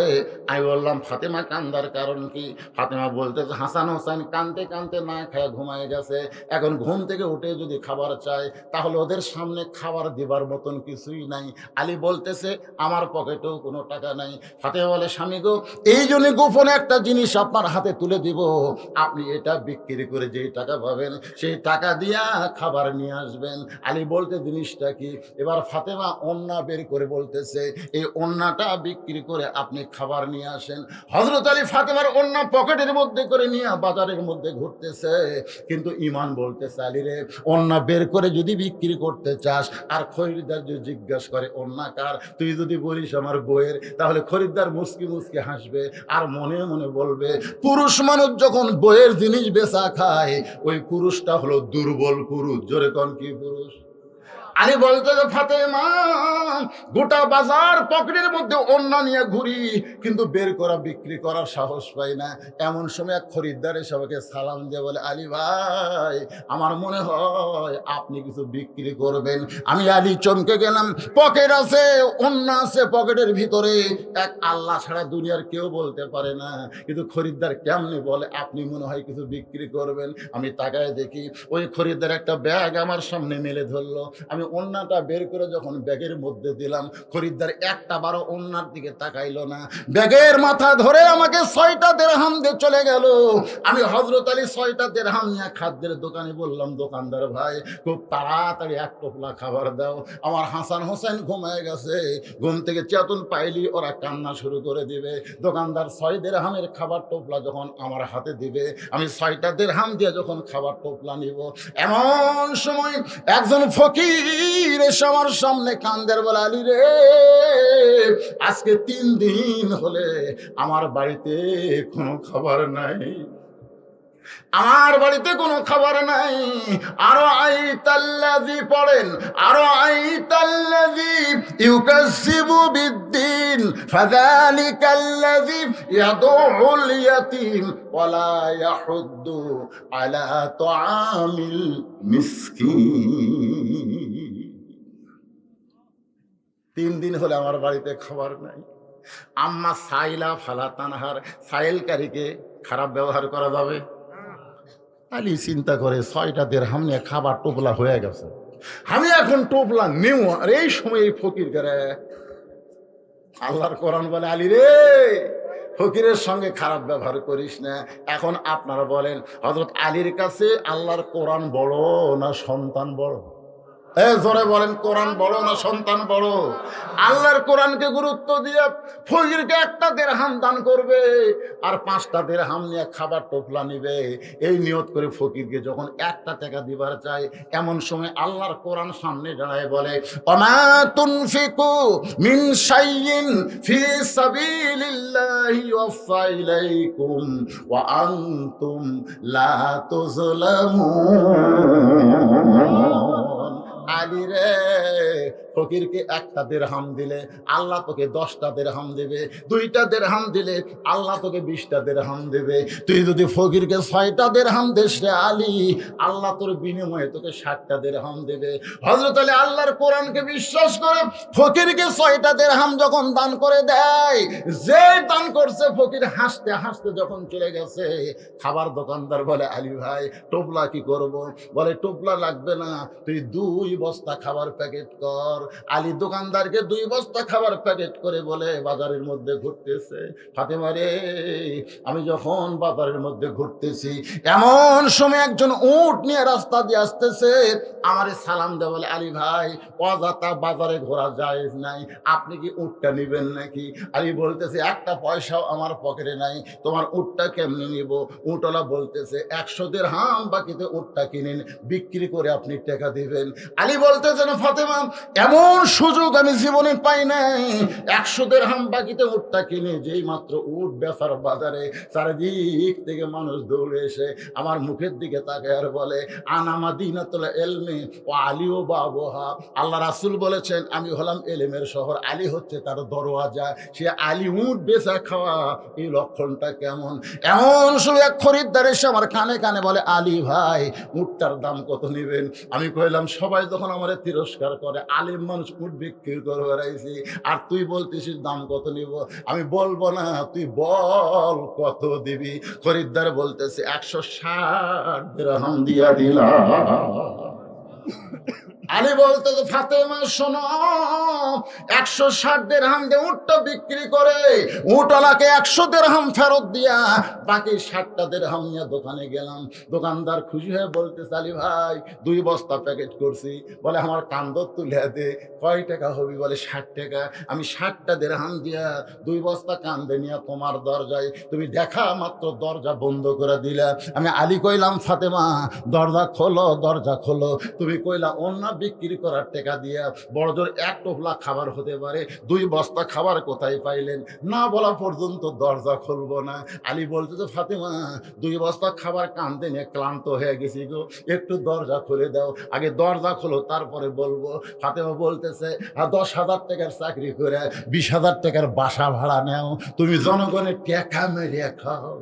Speaker 1: আমি বললাম, ফাতেমা কান্দার কারণ কি? ফাতেমা বলতেছে, হাসান হোসেন কানতে কানতে না খায় ঘুমায় গেছে, এখন ঘুম থেকে উঠে যদি খাবার চায় তাহলে ওদের সামনে খাবার দিবার মতন কিছুই নাই। আলী বলতেছে, আমার পকেটেও কোনো টাকা নাই। ফাতেমা বলে, স্বামী গো, এই জন্য গোপনে একটা জিনিস আপনার হাতে তুলে দিব, আপনি এটা বিক্রি করে যেই টাকা পাবেন সেই টাকা দিয়া খাবার নিয়ে আসবেন। আলী বলতে, জিনিসটা কি? এবার ফাতেমা ওন্না বের করে বলতেছে, এই ওন্নাটা বিক্রি করে আপনি খাবার নিয়ে আসেন। হযরত আলী ফাতেমার ওন্না পকেটের মধ্যে করে নিয়ে বাজারের মধ্যে ঘুরতেছে, কিন্তু ঈমান বলতেছে, আলী রে, ওন্না বের করে যদি বিক্রি করতে চাস আর খরিদ্দার যদি জিজ্ঞাসা করে ওন্না কার, তুই যদি বলিস আমার বইয়ের, তাহলে খরিদ্দার মুস্কি মুস্কি হাসবে আর মনে মনে বলবে, পুরুষ মানুষ যখন বইয়ের জিনিস বেচা খায়, ওই পুরুষটা হলো দুর্বল পুরুষ। জোরে কোন কি পুরুষ? আলী বলতে, ফাতেমা গোটা বাজার পকেটের মধ্যে ওন্না নিয়ে ঘুরি, কিন্তু বের করা বিক্রি করার সাহস পাই না। এমন সময় এক খরিদ্দার এসে আমাকে সালাম দিয়ে বলে, আলী ভাই, আমার মনে হয় আপনি কিছু বিক্রি করবেন। আমি আলী চমকে গেলাম। পকেট আছে, ওন্না আছে পকেটের ভিতরে, এক আল্লাহ ছাড়া দুনিয়ার কেউ বলতে পারে না, কিন্তু খরিদ্দার কেমনে বলে আপনি মনে হয় কিছু বিক্রি করবেন? আমি তাকায় দেখি ওই খরিদ্দার একটা ব্যাগ আমার সামনে মেলে ধরলো। আমি ওন্নাটা বের করে যখন ব্যাগের মধ্যে দিলাম, খরিদ্দার একটা বারো ওন্নার দিকে তাকাইলো না, ব্যাগের মাথা ধরে আমাকে 6টা দিরহাম দিয়ে চলে গেল। আমি হযরত আলী 6টা দিরহাম নিয়ে খাদ্যের দোকানে বললাম, দোকানদার ভাই, খুব তাড়াতাড়ি এক টোপলা খাবার দাও, আমার হাসান হোসেন ঘুমায় গেছে, ঘুম থেকে চেতন পাইলি ওরা কান্না শুরু করে দিবে। দোকানদার 6 দিরহামের খাবার টোপলা যখন আমার হাতে দিবে, আমি 6টা দিরহাম দিয়ে যখন খাবার টোপলা নিব, এমন সময় একজন ফকির এসে আমার সামনে কান্দের বলে, আলী রে, আজকে 3 দিন হলে আমার বাড়িতে কোনো খাবার নাই। আমার বাড়িতে কোনো খাবার নাই। আরো আইতাল্লাযী পড়েন, আরো আইতাল্লাযী ইউকাজ্জিবু বিদ্দিন ফাযালিকাল্লাযী ইয়াদউল ইয়াতীম ওয়ালা ইয়াহুদ্দু আলা তুআমিল মিসকিন। 3 দিন হলে আমার বাড়িতে খাবার নাই। আম্মা সাইলা ফালা তানহার, সাইলকারীকে খারাপ ব্যবহার করা যাবে? আলী চিন্তা করে 6টা দিরহাম নিয়ে খাবার টোপলা হয়ে গেছে, আমি এখন টোপলা নেব। আর এই সময় এই ফকির করে, আল্লাহর কোরআন বলে আলী রে ফকিরের সঙ্গে খারাপ ব্যবহার করিস না। এখন আপনারা বলেন হযরত আলীর কাছে আল্লাহর কোরআন বড় না সন্তান বড়? জোরে বলেন, কোরআন বড় না সন্তান বড়? আল্লাহর কোরআনকে গুরুত্ব দিয়ে ফকিরকে 1টা দিরহাম দান করবে আর 5টা দিরহাম নিয়ে খাবার টোপলা নিবে। এই নিয়ত করে ফকিরকে যখন 1টা টাকা দিবার চাই, এমন সময় আল্লাহর কোরআন সামনে দাঁড়ায় বলে ওমা তুনফিকু মিন শাইইন ফি সাবিলিল্লাহি ওয়াফা ইলাইকুম ওয়া আনতুম লা তুযলামুন। আলী রে ফকিরকে 1টা দিরহাম দিলে আল্লাহ তোকে 10টা দিরহাম দেবে, 2টা দিরহাম দিলে আল্লাহ তোকে 20টা দিরহাম দেবে। তুই যদি ফকিরকে 6টা দিরহাম দিস রে আলী, আল্লাহ তোর বিনিময়ে তোকে 60টা দিরহাম দেবে। হযরত আলী আল্লাহর কোরআনকে বিশ্বাস করে ফকিরকে 6টা দিরহাম যখন দান করে দেয়, যে দান করছে ফকির হাসতে হাসতে যখন চলে গেছে, খাবার দোকানদার বলে আলী ভাই টোপলা কি করব? বলে টোপলা লাগবে না, তুই 2 বস্তা খাবার প্যাকেট কর। আলী দোকানদারকে 2 বস্তা খাবার প্যাকেট করে বলে বাজারের মধ্যে ঘুরতেছে। ফাতেমা রে, আমি যখন বাজারের মধ্যে ঘুরতেছি, এমন সময় একজন উট নিয়ে রাস্তা দিয়ে আসতেছে, আমারে সালাম দেয়, বলে আলী ভাই অযথা বাজারে ঘোরা জায়েজ নাই, আপনি কি উটটা নেবেন নাকি? আলী বলতেছে 1টা পয়সাও আমার পকেটে নাই, তোমার উটটা কেমনে নিব? উটওয়ালা বলতেছে 100 দিরহাম বাকিতে উটটা কিনেন, বিক্রি করে আপনি টাকা দিবেন। আলী বলতেছেন ফাতেমা এমন সুযোগ আমি জীবনে পাই নাই, 100 দিরহাম বাকিতে উটটা কিনে যেই মাত্র উট বেচার বাজারে, চারিদিক থেকে মানুষ দৌড়ে এসে আমার মুখের দিকে তাকায় আর বলে আনা মাদিনাতুল ইলমি ওয়া আলী ও বাবুহা। আল্লাহ রাসূল বলেছেন আমি হলাম এলেমের শহর, আলী হচ্ছে তার দরওয়াজা। সে আলী উট বেচা খাওয়া, এই লক্ষণটা কেমন? এমন সময় এক খরিদ্দার এসে আমার কানে কানে বলে আলী ভাই উটটার দাম কত নেবেন? আমি কইলাম সবাই যখন আমার তিরস্কার করে, আলেম মানুষ উট বিক্রি করে বেড়াইছি, আর তুই বলতেছিস দাম কত নিব? আমি বলবো না, তুই বল কত দিবি? খরিদ্দার বলতেছে 160 দিরহাম দিয়া দিলাম। আলী বলতে ফাতেমা শোনো, 160 দিরহাম দিয়ে উটটা বিক্রি করে উটওয়ালাকে 100 দিরহাম ফেরত দিয়া বাকি 60টা দিরহাম নিয়ে দোকানে গেলাম। দোকানদার খুশি হয়ে বলতে আলী ভাই 2 বস্তা প্যাকেট করছি। বলে আমার কান্দর তুলে দে, কয় টাকা হবি? বলে 60 টাকা। আমি 60টা দিরহাম দিয়া 2 বস্তা কান্দে নিয়ে তোমার দরজায়, তুমি দেখা মাত্র দরজা বন্ধ করে দিলা। আমি আলী কইলাম ফাতেমা দরজা খোলো, দরজা খোলো। তুমি কইলা অন্য বিক্রি করার টাকা দিয়া বড় জোর 1 টোপলা খাবার হতে পারে, 2 বস্তা খাবার কোথায় পাইলেন? না বলা পর্যন্ত দরজা খুলবো না। আলী বলতে তো ফাতেমা 2 বস্তা খাবার কান্দে নিয়ে ক্লান্ত হয়ে গেছি গো, একটু দরজা খুলে দাও। আগে দরজা খোলো তারপরে বলবো। ফাতেমা বলতেছে 10,000 টাকার চাকরি করে 20,000 টাকার বাসা ভাড়া নেও, তুমি জনগণের টাকা মেরে খাও।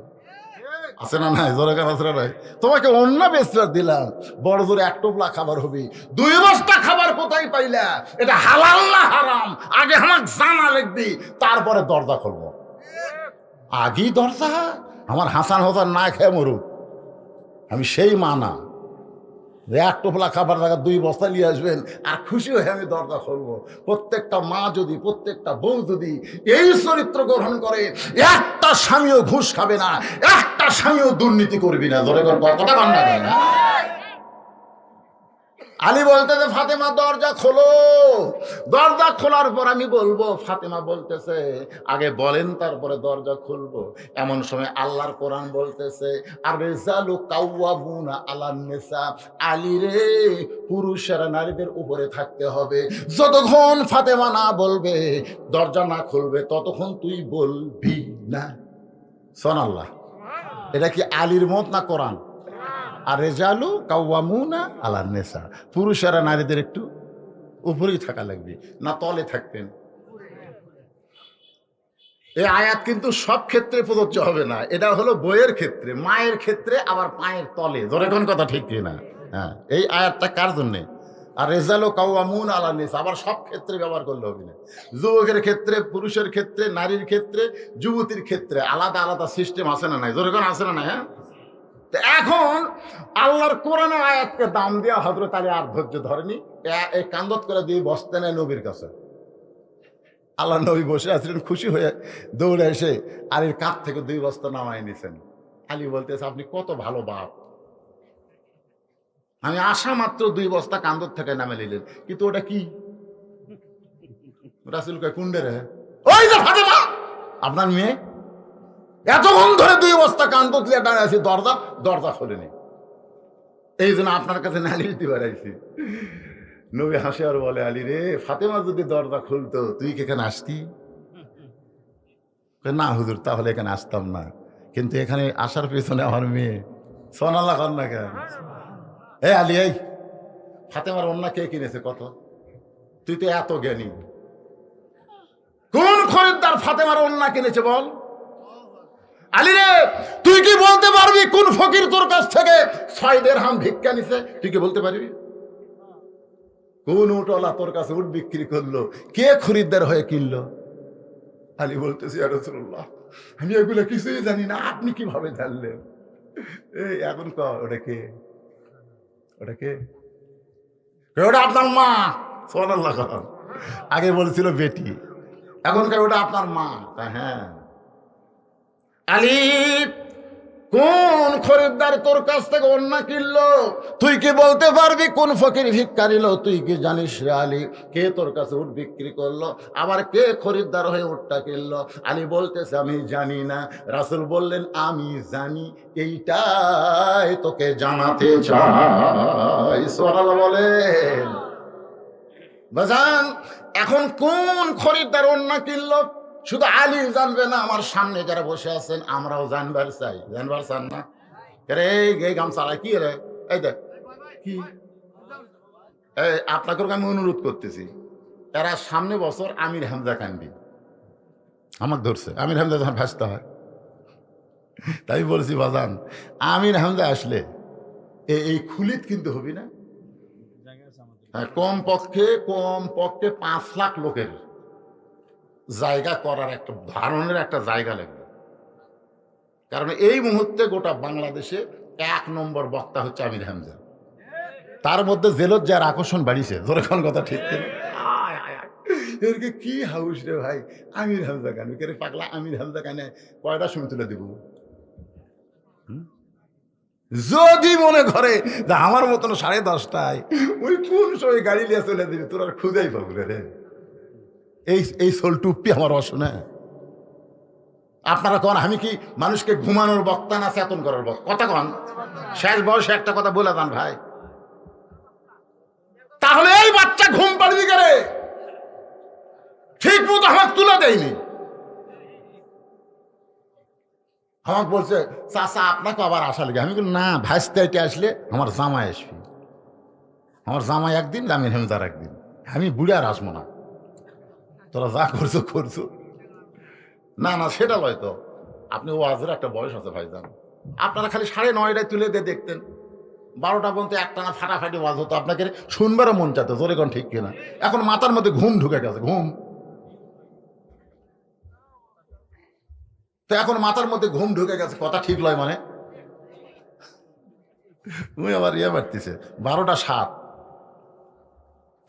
Speaker 1: আছে না নাই? জোরে গান আছে না নাই? তোমাকে অন্য বেচরা দিলাম, বড় জোরে 1 টোপলা খাবার হবে, 2 বস্তা খাবার কোথায় পাইলা? এটা হালাল না হারাম? আগে আমার জানা লিখবি, তারপরে দরজা খুলবো। আগেই দরজা? আমার হাসান হোসান না খেয়ে মরুক, আমি সেই মানা 1 টোপলা খাবার জায়গা 2 বস্তা নিয়ে আসবেন আর খুশি হয়ে আমি দরজা খুলবো। প্রত্যেকটা মা যদি, প্রত্যেকটা বউ যদি এই চরিত্র গ্রহণ করে, একটা স্বামীও ঘুষ খাবে না, একটা স্বামীও দুর্নীতি করবি না। ধরে কথা বান্না যায় না। আলী বলতেছে ফাতেমা দরজা খোলো। দরজা খোলার পর আমি বলবো। ফাতেমা বলতেছে আগে বলেন তারপরে দরজা খুলবো। এমন সময় আল্লাহর কোরআন বলতেছে আর রিজালু কাওয়ামুনা আলান নিসা। আলী রে পুরুষেরা নারীদের উপরে থাকতে হবে। যতক্ষণ ফাতেমা না বলবে, দরজা না খুলবে, ততক্ষণ তুই বলবি না। সুবহানাল্লাহ। এটা কি আলীর মত না কোরআন? আর রেজালু কাওয়ামুনা আলান নেসা, পুরুষেরা নারীদের একটু উপরেই থাকা লাগবে, না তলে থাকতেন। এই আয়াত কিন্তু সব ক্ষেত্রে প্রযোজ্য হবে না, এটা হলো বইয়ের ক্ষেত্রে, মায়ের ক্ষেত্রে আবার পায়ের তলে, ধরে কোন কথা ঠিক কিনা? হ্যাঁ, এই আয়াতটা কার জন্যে? আর রেজালো কাওয়ামুন আলা নিসা আবার সব ক্ষেত্রে ব্যবহার করলে হবে না। যুবকের ক্ষেত্রে, পুরুষের ক্ষেত্রে, নারীর ক্ষেত্রে, যুবতীর ক্ষেত্রে আলাদা আলাদা সিস্টেম আছে না নাই? ধরে কোন আছে না নাই? হ্যাঁ, তো এখন আল্লাহর কোরআনের আয়াতকে দাম দেওয়া হযরত আলী আর ধৈর্য ধরেনি, এই কান্দত করে দিয়ে বসতে নেয় নবীর কাছে। আল্লাহ নবী বসে আছিলেন, খুশি হয়ে দৌড়ে এসে আলীর কাঁধ থেকে 2 বস্তা নামায় নিছেন। আলী বলতেছে, আপনি কত ভালো বাপ, আমি আসা মাত্র 2 বস্তা কান্দর থেকে নামে নিলেন, কিন্তু ওটা কি? রাসূল কয়, কুন্ডে রে? ওই যে ফাতেমা আপনার মেয়ে, এতক্ষণ ধরে 2 বস্তা কান্দর দিয়ে দাঁড়িয়ে আছি, দরজা খোলেনি, এই জন্য আপনার কাছে নালিশ দিবার আইছি। নবী হাসে আর বলে, আলী রে, ফাতেমা যদি দরজা খুলতো তুই কি এখানে আসতি? না হুজুর, তাহলে এখানে আসতাম না, কিন্তু এখানে আসার পেছনে আমার মেয়ে। সোনাল্লাহ কর না কেন? এই আলী, এই ফাতেমার ওন্না কে কিনেছে কত? তুই তো এত জ্ঞানী, কোন খরিদ্দার ফাতেমার ওন্না কিনেছে বল? আলী রে, তুই কি বলতে পারবি কোন ফকির তোর কাছ থেকে 6 দিরহাম ভিক্ষা নিছে? তুই কি বলতে পারবি? কোন উটওয়ালা তোর কাছে উট বিক্রি করলো? কে খরিদ্দার হয়ে কিনলো? আলী বলতেছি, ইয়া রাসূলুল্লাহ, আমি এগুলো কিছুই জানি না, আপনি কিভাবে জানলেন? এই এখন ওটা কে? ওটা কে? ওটা আপনার মা। সুবহানাল্লাহ। আগে বলছিল বেটি, এখন ওটা আপনার মা। হ্যাঁ। আলী, কোন খরিদ্দার তোর কাছ থেকে ওন্না কিনলো? তুই কি বলতে পারবি কোন ফকির ভিক্ষা নিল? তুই কি জানিস রে আলী, কে তোর কাছে উট বিক্রি করলো, আবার কে খরিদ্দার হয়ে উটটা কিনলো? আলী বলতেছে, আমি জানি না। রাসূল বললেন, আমি জানি, এইটাই তোকে জানাতে চাই। সুবহানাল্লাহ বলেন। বাজান, এখন কোন খরিদ্দার ওন্না কিনলো শুধু আলী জানবে না, আমার সামনে যারা বসে আছেন আমরাও জানবার চাই। জানবার চান না? রে, এই গামছাড়া কি রে? এই দেখ কি, আপনাকে আমি অনুরোধ করতেছি, এরা সামনে বছর আমির হামজা কান্দি আমাকে ধরছে, আমির হামজা যখন ভাসতে হয়, তাই বলছি বাজান, আমির হামজা আসলে এই খুলিত কিন্তু হবি না। কমপক্ষে 5 লাখ লোকের জায়গা করার একটা ধারণের একটা জায়গা লাগবে, কারণ এই মুহূর্তে গোটা বাংলাদেশে 1 নম্বর বক্তা হচ্ছে আমির হামজা। তার মধ্যে জেলত যার আকর্ষণ বাড়িছে, ধরে কোন কথা ঠিক কিনা? এরকে কি হাউস রে ভাই, আমির হামজা গান কে পাগলা, আমির হামজা গানে কয়টা সময় তুলে দিব? যদি মনে করে যে আমার মতন 10:30টায় ওই কোন সময় গাড়ি নিয়ে চলে দিবি, তোর আর খুঁজেই পাবো রে। এই সোল টুপি আমার অশোনা। আপনারা কন আমি কি মানুষকে ঘুমানোর বক্তা না চেতন করার বক্তা? কথা কন, শেষ বয়সে একটা কথা বলে যান ভাই। তাহলে এই বাচ্চা ঘুম পাড়বি করে ঠিক মতো আমাকে তুলে দেয়নি। আমাকে বলছে, চাচা আপনাকে আবার আসা লাগে। আমি বলি, না, ভাইস্তাইতে আসলে আমার জামাই আসবি, আমার জামাই একদিন, আমির হামজার একদিন, আমি বুড়ে আর আসবো না, তোরা যা করছো করছো। না না, সেটা লয় তো, আপনি ওয়াজের একটা বয়স আছে ভাইজান, আপনারা খালি 9:30টায় তুলে দিয়ে দেখতেন, 12টা পর্যন্ত একটানা ফাটাফাটি ওয়াজ হতো, আপনাকে শুনবারও মন চাইতো, জোরে কোন ঠিক কিনা? এখন মাথার মধ্যে ঘুম ঢুকে গেছে, ঘুম। তো এখন মাথার মধ্যে ঘুম ঢুকে গেছে, কথা ঠিক লয় মানে? তুমি আবার ইয়ে বাড়তেছে, 12টা 7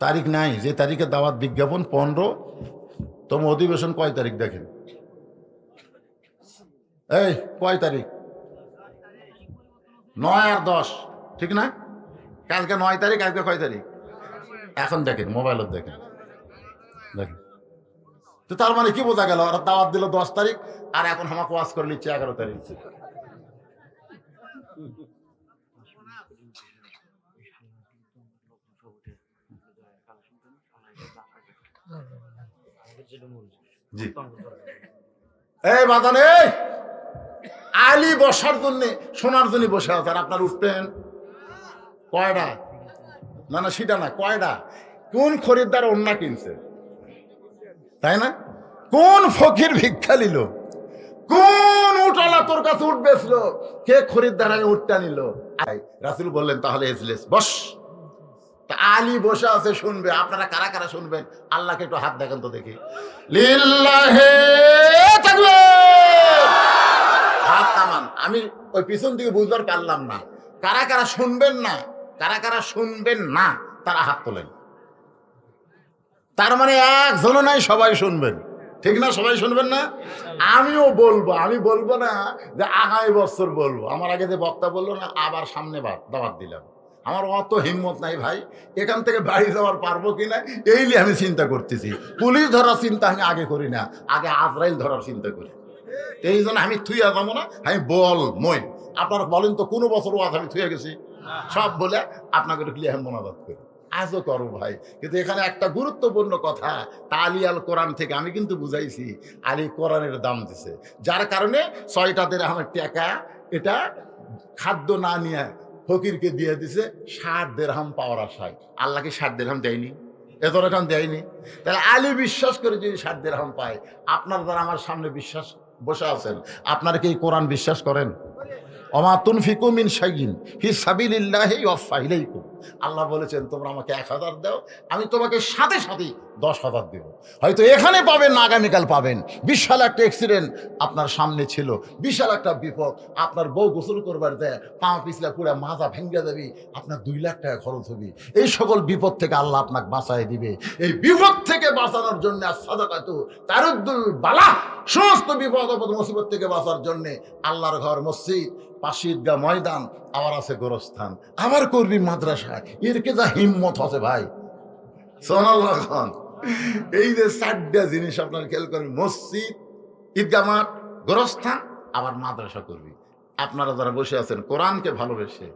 Speaker 1: তারিখ নাই, যে তারিখে দাওয়াত বিজ্ঞাপন 15তম অধিবেশন কয় তারিখ দেখেন? এই কয় তারিখ? 9 আর 10, ঠিক না? কালকে 9 তারিখ, আজকে কয় তারিখ? এখন দেখেন, মোবাইলত দেখেন, দেখেন। তো তার মানে কি বোঝা গেল? ওরা দাওয়াত দিল 10 তারিখ, আর এখন আমাকে ওয়াজ করে নিচ্ছে 11 তারিখ। জি, এই বাজান, এই আলী বসার জন্য শোনার জন্য বসে আছে, আর আপনার উঠবেন কয়টা? না না সেটা না, কয়টা? কোন খরিদ্দার অন্যা কিনছে, তাই না? কোন ফকির ভিক্ষা নিল, কোন উঠলা তোর কাছে উঠ বেচলো, কে খরিদ্দার আগে উঠটা নিল? রাসূল বললেন তাহলে এজলিস, বস। তা আলী বসে আছে শুনবে। আপনারা কারা কারা শুনবেন? আল্লাহকে একটু হাত দেখেন তো দেখি। লিল্লাহে তাকবীর, হাত নামান। আমি ওই পিছন দিকে বুঝবার পারলাম না কারা কারা শুনবেন না, কারা কারা শুনবেন না তারা হাত তোলেন। তার মানে একজনও নাই, সবাই শুনবেন, ঠিক না? সবাই শুনবেন না? আমিও বলবো, আমি বলবো না যে আগামী বছর বলবো, আমার আগে যে বক্তা বললো না আবার সামনে দাওয়াত দিলাম। আমার অত হিম্মত নাই ভাই, এখান থেকে বাড়ি যাওয়ার পারবো কিনা এই নিয়ে আমি চিন্তা করতেছি। পুলিশ ধরার চিন্তা আমি আগে করি না, আগে আজরাইল ধরার চিন্তা করি। এই জন্য আমি থুইয়া যাবো না, আমি বল মই। আপনারা বলেন তো কোনো বছর ওয়াজ আমি থুয়ে গেছি? সব বলে আপনাকে ক্লিয়ার মোনাজাত করি, আজও করো ভাই। কিন্তু এখানে একটা গুরুত্বপূর্ণ কথা, তালি আল কোরআন থেকে আমি কিন্তু বুঝাইছি আলী কোরআনের দাম দিছে, যার কারণে 6টা দিরহামের টাকা এটা খাদ্য না নিয়ে ফকিরকে দিয়ে দিছে 60 দিরহাম পাওয়ার আশায়। আল্লাহকে 60 দিরহাম দেয়নি, এত রকম দেয়নি। তাহলে আলী বিশ্বাস করে যদি 60 দিরহাম পায়, আপনার দ্বারা আমার সামনে বিশ্বাস বসে আছেন, আপনারা কি কোরআন বিশ্বাস করেন? ওমা তুনফিকু মিন শাইইন ফি সাবিলিল্লাহি ইউওয়াফা ইলাইকুম। আল্লাহ বলেছেন তোমরা আমাকে 1000 দাও, আমি তোমাকে সাথে সাথে 10,000 দেব। হয়তো এখানে পাবেন না, আগামীকাল পাবেন। বিশাল একটা অ্যাক্সিডেন্ট আপনার সামনে ছিল, বিশাল একটা বিপদ, আপনার বউ গোসল করবার দেয়, পা পিছলা পুরা মাজা ভেঙ্গে যাবি, আপনার 2 লাখ টাকা খরচ হবে। এই সকল বিপদ থেকে আল্লাহ আপনাকে বাঁচায় দিবে। এই বিপদ থেকে বাঁচানোর জন্য সাদাকাতু তারুদ্দুল বালা, সমস্ত বিপদ আপদ মুসিবত থেকে বাঁচার জন্য আল্লাহর ঘর মসজিদ, পাশে ঈদগাহ ময়দান, আবার আছে গোরস্থান, আবার করবি মাদ্রাসা। এরকে যা হিম্মত আছে ভাই, সুবহানাল্লাহ। এই যে 4টা জিনিস আপনার খেয়াল করেন, মসজিদ, ঈদগাহ মাঠ, গোরস্থান, আবার মাদ্রাসা করবি। আপনারা যারা বসে আছেন কোরআনকে ভালোবেসে,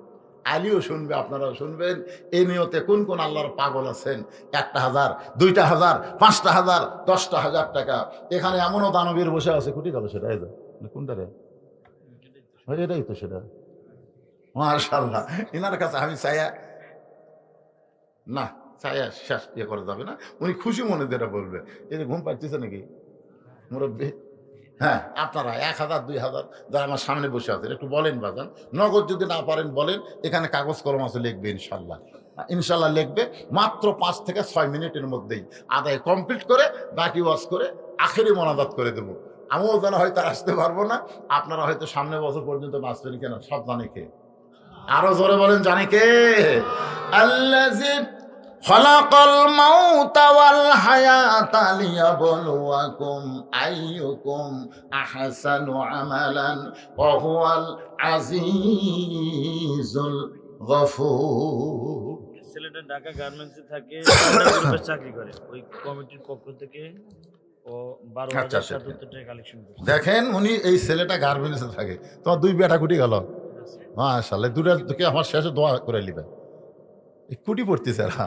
Speaker 1: আলীও শুনবে, আপনারাও শুনবেন। এই নিয়তে কোন কোন আল্লাহর পাগল আছেন, 1,000, 2,000, 5,000, 10,000 টাকা। এখানে এমনও দানবীর বসে আছে, কুটি গেল সেটা, এই কোনটা রে, এটাই তো সেটা। মাশাআল্লাহ, এনার কাছে আমি চাইয়া না, চাইয়া শেষ ইয়ে করা যাবে না। উনি খুশি মনে যেটা বলবে। এই যে ঘুম পাচ্ছিছে নাকি মুরব্বী? হ্যাঁ, আপনারা 1,000, 2,000 যারা আমার সামনে বসে আছেন একটু বলেন বাজান। নগদ যদি না পারেন বলেন, এখানে কাগজ কলম আছে, লিখবে ইনশাল্লাহ, ইনশাল্লাহ লিখবে। মাত্র 5 থেকে 6 মিনিটের মধ্যেই আদায় কমপ্লিট করে বাকি ওয়াজ করে আখেরি মোনাজাত করে দেবো। আমিও যেন হয়তো আসতে পারবো না, আপনারা হয়তো সামনে বছর পর্যন্ত বাঁচবেন। কেন? সব জানে কে? আরো জোরে বলেন, জানে কে? আল্লাযী খালাকাল মাউতা ওয়াল হায়াতা লিয়াবলুয়াকুম আইয়ুকুম আহসানু আমালান ওয়া হুয়াল আজিজুল গফুর।
Speaker 2: ছেলেটা ঢাকা গার্মেন্টসে থাকে, চাকরি করে। ওই কমিটির পক্ষ থেকে ও 12,077 টাকা কালেকশন করে।
Speaker 1: দেখেন, উনি এই ছেলেটা গার্মেন্টসে থাকে, তোমার 2 বেটা কুটি গেল। মাশাআল্লাহ, 2টা আমার শেষে দোয়া করে নিবেন। এই কুটি পড়তেছে এরা,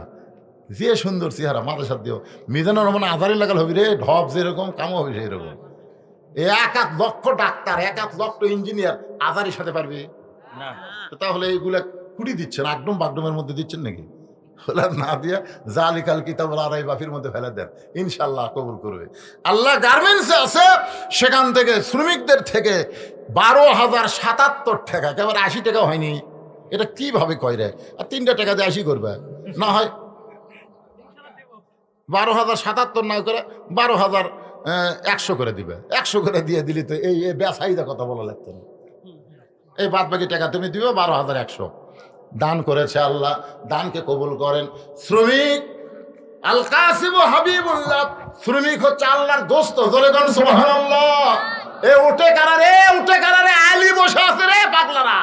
Speaker 1: যে সুন্দর চেহারা, মাথার সাথে দিও মিজানুর রহমান আজারি লাগাল হবি রে, ঢপ যেরকম কামও হবে সেরকম। 1 লক্ষ ডাক্তার, 1 লক্ষ ইঞ্জিনিয়ার আজারির সাথে পারবে
Speaker 2: না?
Speaker 1: তাহলে এইগুলা কুটি দিচ্ছেন, আকডম বাকডমের মধ্যে দিচ্ছেন নাকি? না দিয়া জালিকাল কিতাব আড়াই বাফির মধ্যে ফেলে দেন, ইনশাল্লাহ কবুল করবে আল্লাহ। গার্মেন্টসে আছে, সেখান থেকে শ্রমিকদের থেকে 12,077 টাকা, একেবারে 80 টাকা হয়নি। এটা কিভাবে কয় রে? আর 3টা টাকা দিয়ে 80 করবে না হয়? 12,077 না করে 12,100 করে দিবে। 100 করে দিয়ে দিলি তো এই বেসাইদা কথা বলা লাগতো না। এই বাদ বাকি টাকা তুমি দিবে 12,100। দান করেছে আল্লাহ, দানকে কবুল করেন। শ্রমিক আল কাসিম হাবিবুল্লাহ, শ্রমিক হচ্ছে আল্লাহর দোস্ত। জোরে বলেন সুবহানাল্লাহ। এ উঠে কারারে, উঠে কারারে, আলী বসে আছে রে পাগলারা।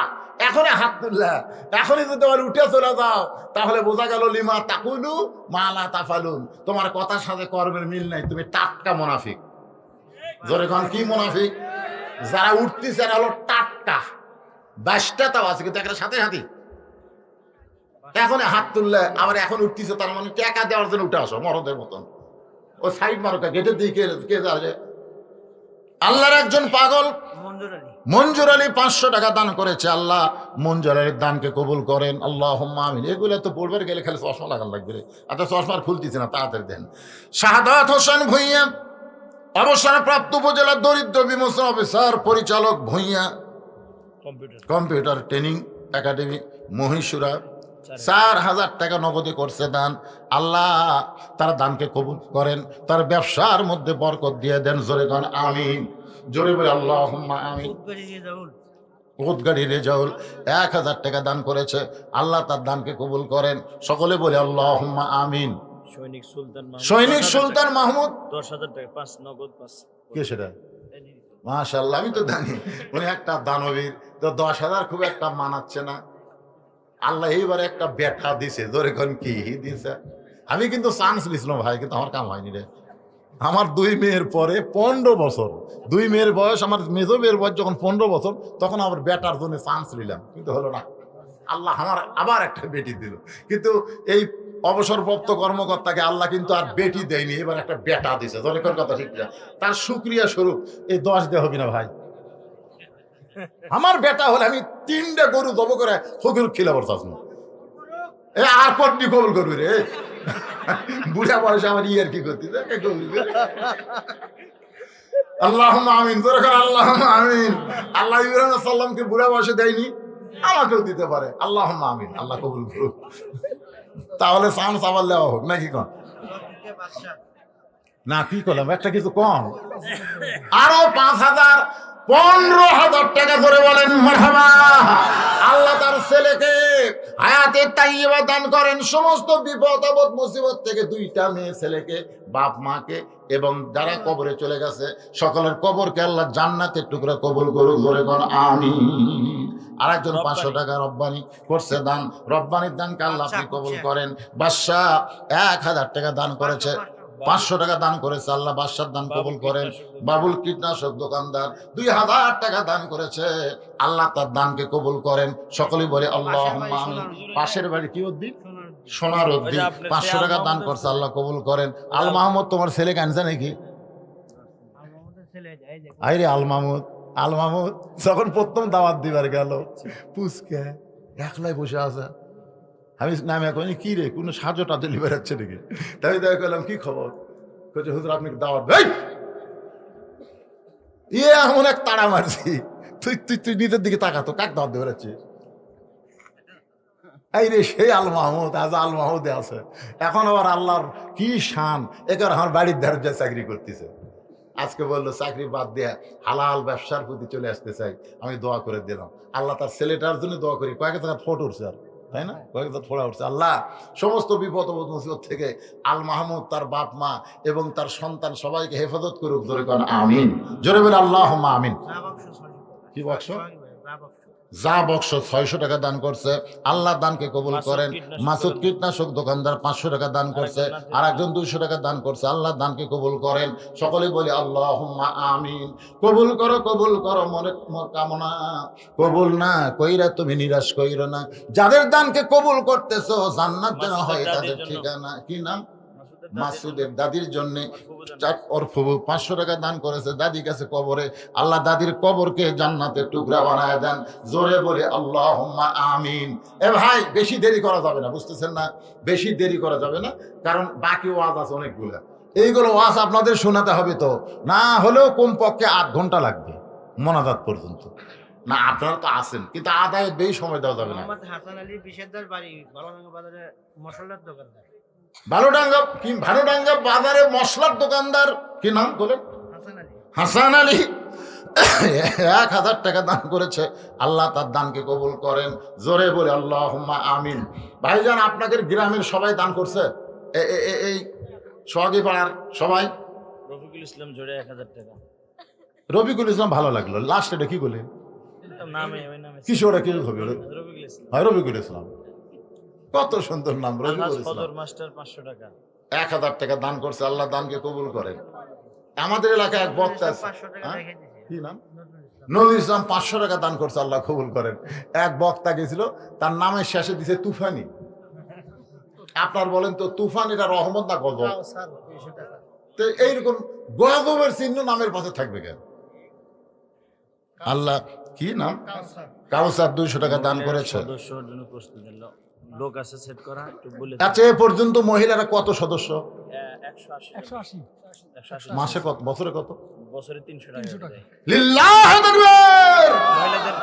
Speaker 1: এখনই হাত তুললা, এখনই যদি তোমার উঠে চলে যাও, তাহলে বোঝা গেল লিমা তাকুলু মা লা তাফালুন, তোমার কথার সাথে কর্মের মিল নাই, তুমি টাটকা মুনাফিক। জোরে কোন কি মুনাফিক? যারা উঠতেছে এরা হলো টাটকা, 22টা তাও আছে, কিন্তু একটা সাথে সাথে এখন হাত তুললে আবার এখন উঠতেছে, তার মানে টাকা দেওয়ার জন্য উঠে আসো মরদের মতন। ও সাইড মারো, গেটের দিকে কে যাবে? আল্লাহর একজন পাগল
Speaker 2: মঞ্জুর আলী
Speaker 1: মঞ্জুর আলী 500 টাকা দান করেছে। আল্লাহ মঞ্জুর আলীর দানকে কবুল করেন, আল্লাহুম্মা আমিন। এগুলো তো পড়বার গেলে খালি চশমা লাগান লাগবে রে। আচ্ছা চশমার খুলতেছে না, তাড়াতাড়ি দেন। শাহাদাত হোসেন ভূঁইয়া, অবসরপ্রাপ্ত উপজেলা দরিদ্র বিমোচন অফিসার পরিচালক Bhuiyan,
Speaker 2: computer
Speaker 1: computer training academy মহীশূরা, 4000 টাকা নগদে করছে দান। আল্লাহ তার দানকে কবুল করেন, তার ব্যবসার মধ্যে বরকত দিয়ে দেন। জোরে গান আমিন, জোরে বলে আল্লাহুম্মা আমিন। উদগাড়ি রেজাউল 1000 টাকা দান করেছে। আল্লাহ তার দানকে কবুল করেন, সকলে বলে আল্লাহুম্মা আমিন।
Speaker 2: সৈনিক সুলতান মাহমুদ,
Speaker 1: সৈনিক সুলতান মাহমুদ
Speaker 2: 10,000 টাকা, 5 নগদ 5।
Speaker 1: কে সেটা? মাশাআল্লাহ, আমি তো জানি উনি একটা দানবীর। তো 10,000 খুব একটা মানাচ্ছে না। আল্লাহ এইবারে একটা বেটা দিছে, ধরে কোন কি দিছে। আমি কিন্তু চান্স নিছিলাম ভাই, কিন্তু আমার কাম হয়নি রে। আমার 2 মেয়ের পরে 15 বছর, 2 মেয়ের বয়স, আমার মেজো মেয়ের বয়স যখন 15 বছর, তখন আমার বেটার জন্য চান্স নিলাম, কিন্তু হলো না। আল্লাহ আমার আবার একটা বেটি দিল, কিন্তু এই অবসরপ্রাপ্ত কর্মকর্তাকে আল্লাহ কিন্তু আর বেটি দেয়নি, এবার একটা বেটা দিছে। ধরে কোন কথা ঠিক না? তার শুকরিয়া স্বরূপ এই 10 দেওয়া হবে না ভাই। আমার বেটা হলে আমি 3টা গরু জব করে ফকির খিলাবার চাচ্ছি। আর পত্নী কবুল করবি রে। বুড়া বয়সে আমার ইয়ার কি করতে আল্লাহুম্মা আমিন, আল্লাহুম্মা আমিন। আল্লাহ ইব্রাহিম আলাইহিস সালামকে বুড়া বয়সে দেয়নি, আমাকেও দিতে পারে। আল্লাহুম্মা আমিন, আল্লাহ কবুল করুক। তাহলে চান্স আবার দেওয়া হোক নাকি কন? না কি করলাম, একটা কিছু কম। আরো 5,000, 15,000 টাকা করে বলেন মারহাবা। আল্লাহ তার ছেলেকে হায়াতে তাইয়্যিবা দান করেন, সমস্ত বিপদ আপদ মুসিবত থেকে 2টা মেয়ে ছেলেকে, বাপ মাকে, এবং যারা কবরে চলে গেছে সকলের কবরকে আল্লাহ জান্নাতের টুকরা কবুল করুক। জোরে কোন আমিন। আরেকজন 500 টাকা রব্বানি করছে দান, রব্বানির দানকে আল্লাহ আপনি কবুল করেন। বাদশাহ 1000 টাকা দান করেছে, 500 টাকা দান করেছে, আল্লাহ বাদশার দান কবুল করেন। বাবুল কীটনাশক দোকানদার 2000 টাকা দান করেছে, আল্লাহ তার দানকে কবুল করেন। সকলেই বলে আল্লাহুম্মা আমিন। পাশের বাড়ি কি উদ্দিন? সোনার উদ্দিন 500 টাকা দান করছে, আল্লাহ কবুল করেন। আল মাহমুদ তোমার ছেলে কানছে নাকি? আইরে আল মাহমুদ, আল মাহমুদ যখন প্রথম দাওয়াত দিবার গেল, পুচকে একলাই বসে আছে। আমি নামে কইনি কি রে, কোনো সাজো টাজো লিবার যাচ্ছে নাকি? তাই দেখা করলাম কি খবর? কইছে হুজুর আপনি দাওয়াত দেই। এমন এক তাড়া মারছি, তুই তুই তুই নিজের দিকে তাকাতো, কাক দাওয়াত দিয়ে বেড়াচ্ছিস? এই রে সেই আল মাহমুদ, আজ আল মাহমুদে আছে। এখন আবার আল্লাহর কি শান, এবার আমার বাড়ির ধারে যায় চাকরি করতেছে। আজকে বললো চাকরি বাদ দিয়ে হালাল ব্যবসার প্রতি চলে আসতে চাই। আমি দোয়া করে দিলাম, আল্লাহ তার ছেলেটার জন্য দোয়া করি। কয়েক জায়গায় ফটো উঠছে, আর তাই না, কয়েক জায়গায় ফোড়া উঠছে। আল্লাহ সমস্ত বিপদ মুসিবত থেকে আল মাহমুদ, তার বাপ মা এবং তার সন্তান সবাইকে হেফাজত করুক। জোরে করেন আমিন, জোরে বলে আল্লাহুম্মা আমিন। কি বাক্স? যা বক্স 600 টাকা দান করছে, আল্লাহ দানকে কবুল করেন। মাসুদ কীটনাশক দোকানদার 500 টাকা দান করছে, আর একজন 200 টাকা দান করছে, আল্লাহ দানকে কবুল করেন। সকলে বলি আল্লাহুম্মা আমিন। কবুল করো, কবুল করো, মনের কামনা কবুল না কইরা তুমি নিরাশ কইরো না। যাদের দানকে কবুল করতেছো জান্নাত যেন হয় তাদের ঠিকানা। কি নাম? মাসুদের দাদির জন্য ওর ফুবু 500 টাকা দান করেছে, দাদি কাছে কবরে। আল্লাহ দাদির কবরকে জান্নাতের টুকরা বানায় দেন। জোরে বলে আল্লাহুম্মা আমিন। এ ভাই বেশি দেরি করা যাবে না, বুঝতেছেন না? বেশি দেরি করা যাবে না, কারণ বাকি ওয়াজ আছে অনেকগুলো। এইগুলো ওয়াজ আপনাদের শোনাতে হবে, তো না হলেও কমপক্ষে 8 ঘন্টা লাগবে মোনাজাত পর্যন্ত। না আপনারা তো আছেন, কিন্তু আদায় বেশি সময় দেওয়া যাবে না।
Speaker 2: হাসান আলী বিশেষদার বাড়ি ভালোডাঙ্গা বাজারে মশলার দোকানদার। ভালোডাঙ্গা বাজারে মশলার দোকানদার, কি নাম বলেন? হাসান আলী 1000 টাকা দান করেছে, আল্লাহ তার দানকে কবুল করেন। জোরে বলে আল্লাহুম্মা আমিন। ভাইজান আপনাদের গ্রামের সবাই দান করছে? এই সোহাগী পাড়ার সবাই? রফিকুল ইসলাম জোরে 1000 টাকা।
Speaker 1: রফিকুল ইসলাম ভালো লাগলো, লাস্ট এটা কি বলে?
Speaker 2: নামে
Speaker 1: কিশোরা কি হবে?
Speaker 2: রফিকুল ইসলাম।
Speaker 1: হয় রফিকুল ইসলাম, কত সুন্দর নাম রফিকুল ইসলাম।
Speaker 2: মাস্টার 500 টাকা।
Speaker 1: 1000 টাকা দান করছে, আল্লাহ দানকে কবুল করেন। আমাদের এলাকায় এক বক্তা আছে, কি নাম? নজরুল ইসলাম 500 টাকা দান করছে, আল্লাহ কবুল করেন। এক বক্তা গেছিল, তার নামের শেষে দিছে তুফানি। আপনার বলেন তো তুফান এটা রহমত না গজব? তো এইরকম গজবের চিহ্ন নামের পাশে থাকবে কেন?
Speaker 2: আল্লাহ কি নাম, কাউসার 200 টাকা দান করেছে।
Speaker 3: সদস্যর জন্য প্রস্তুত লোক আছে সেট করা, একটু বলে
Speaker 2: আচ্ছা, এ পর্যন্ত মহিলারা কত সদস্য?
Speaker 3: 180
Speaker 2: মাসে কত, বছরে কত?
Speaker 3: বছরে 300 টাকা।
Speaker 2: লিল্লাহু তাকবীর।
Speaker 3: মহিলাদের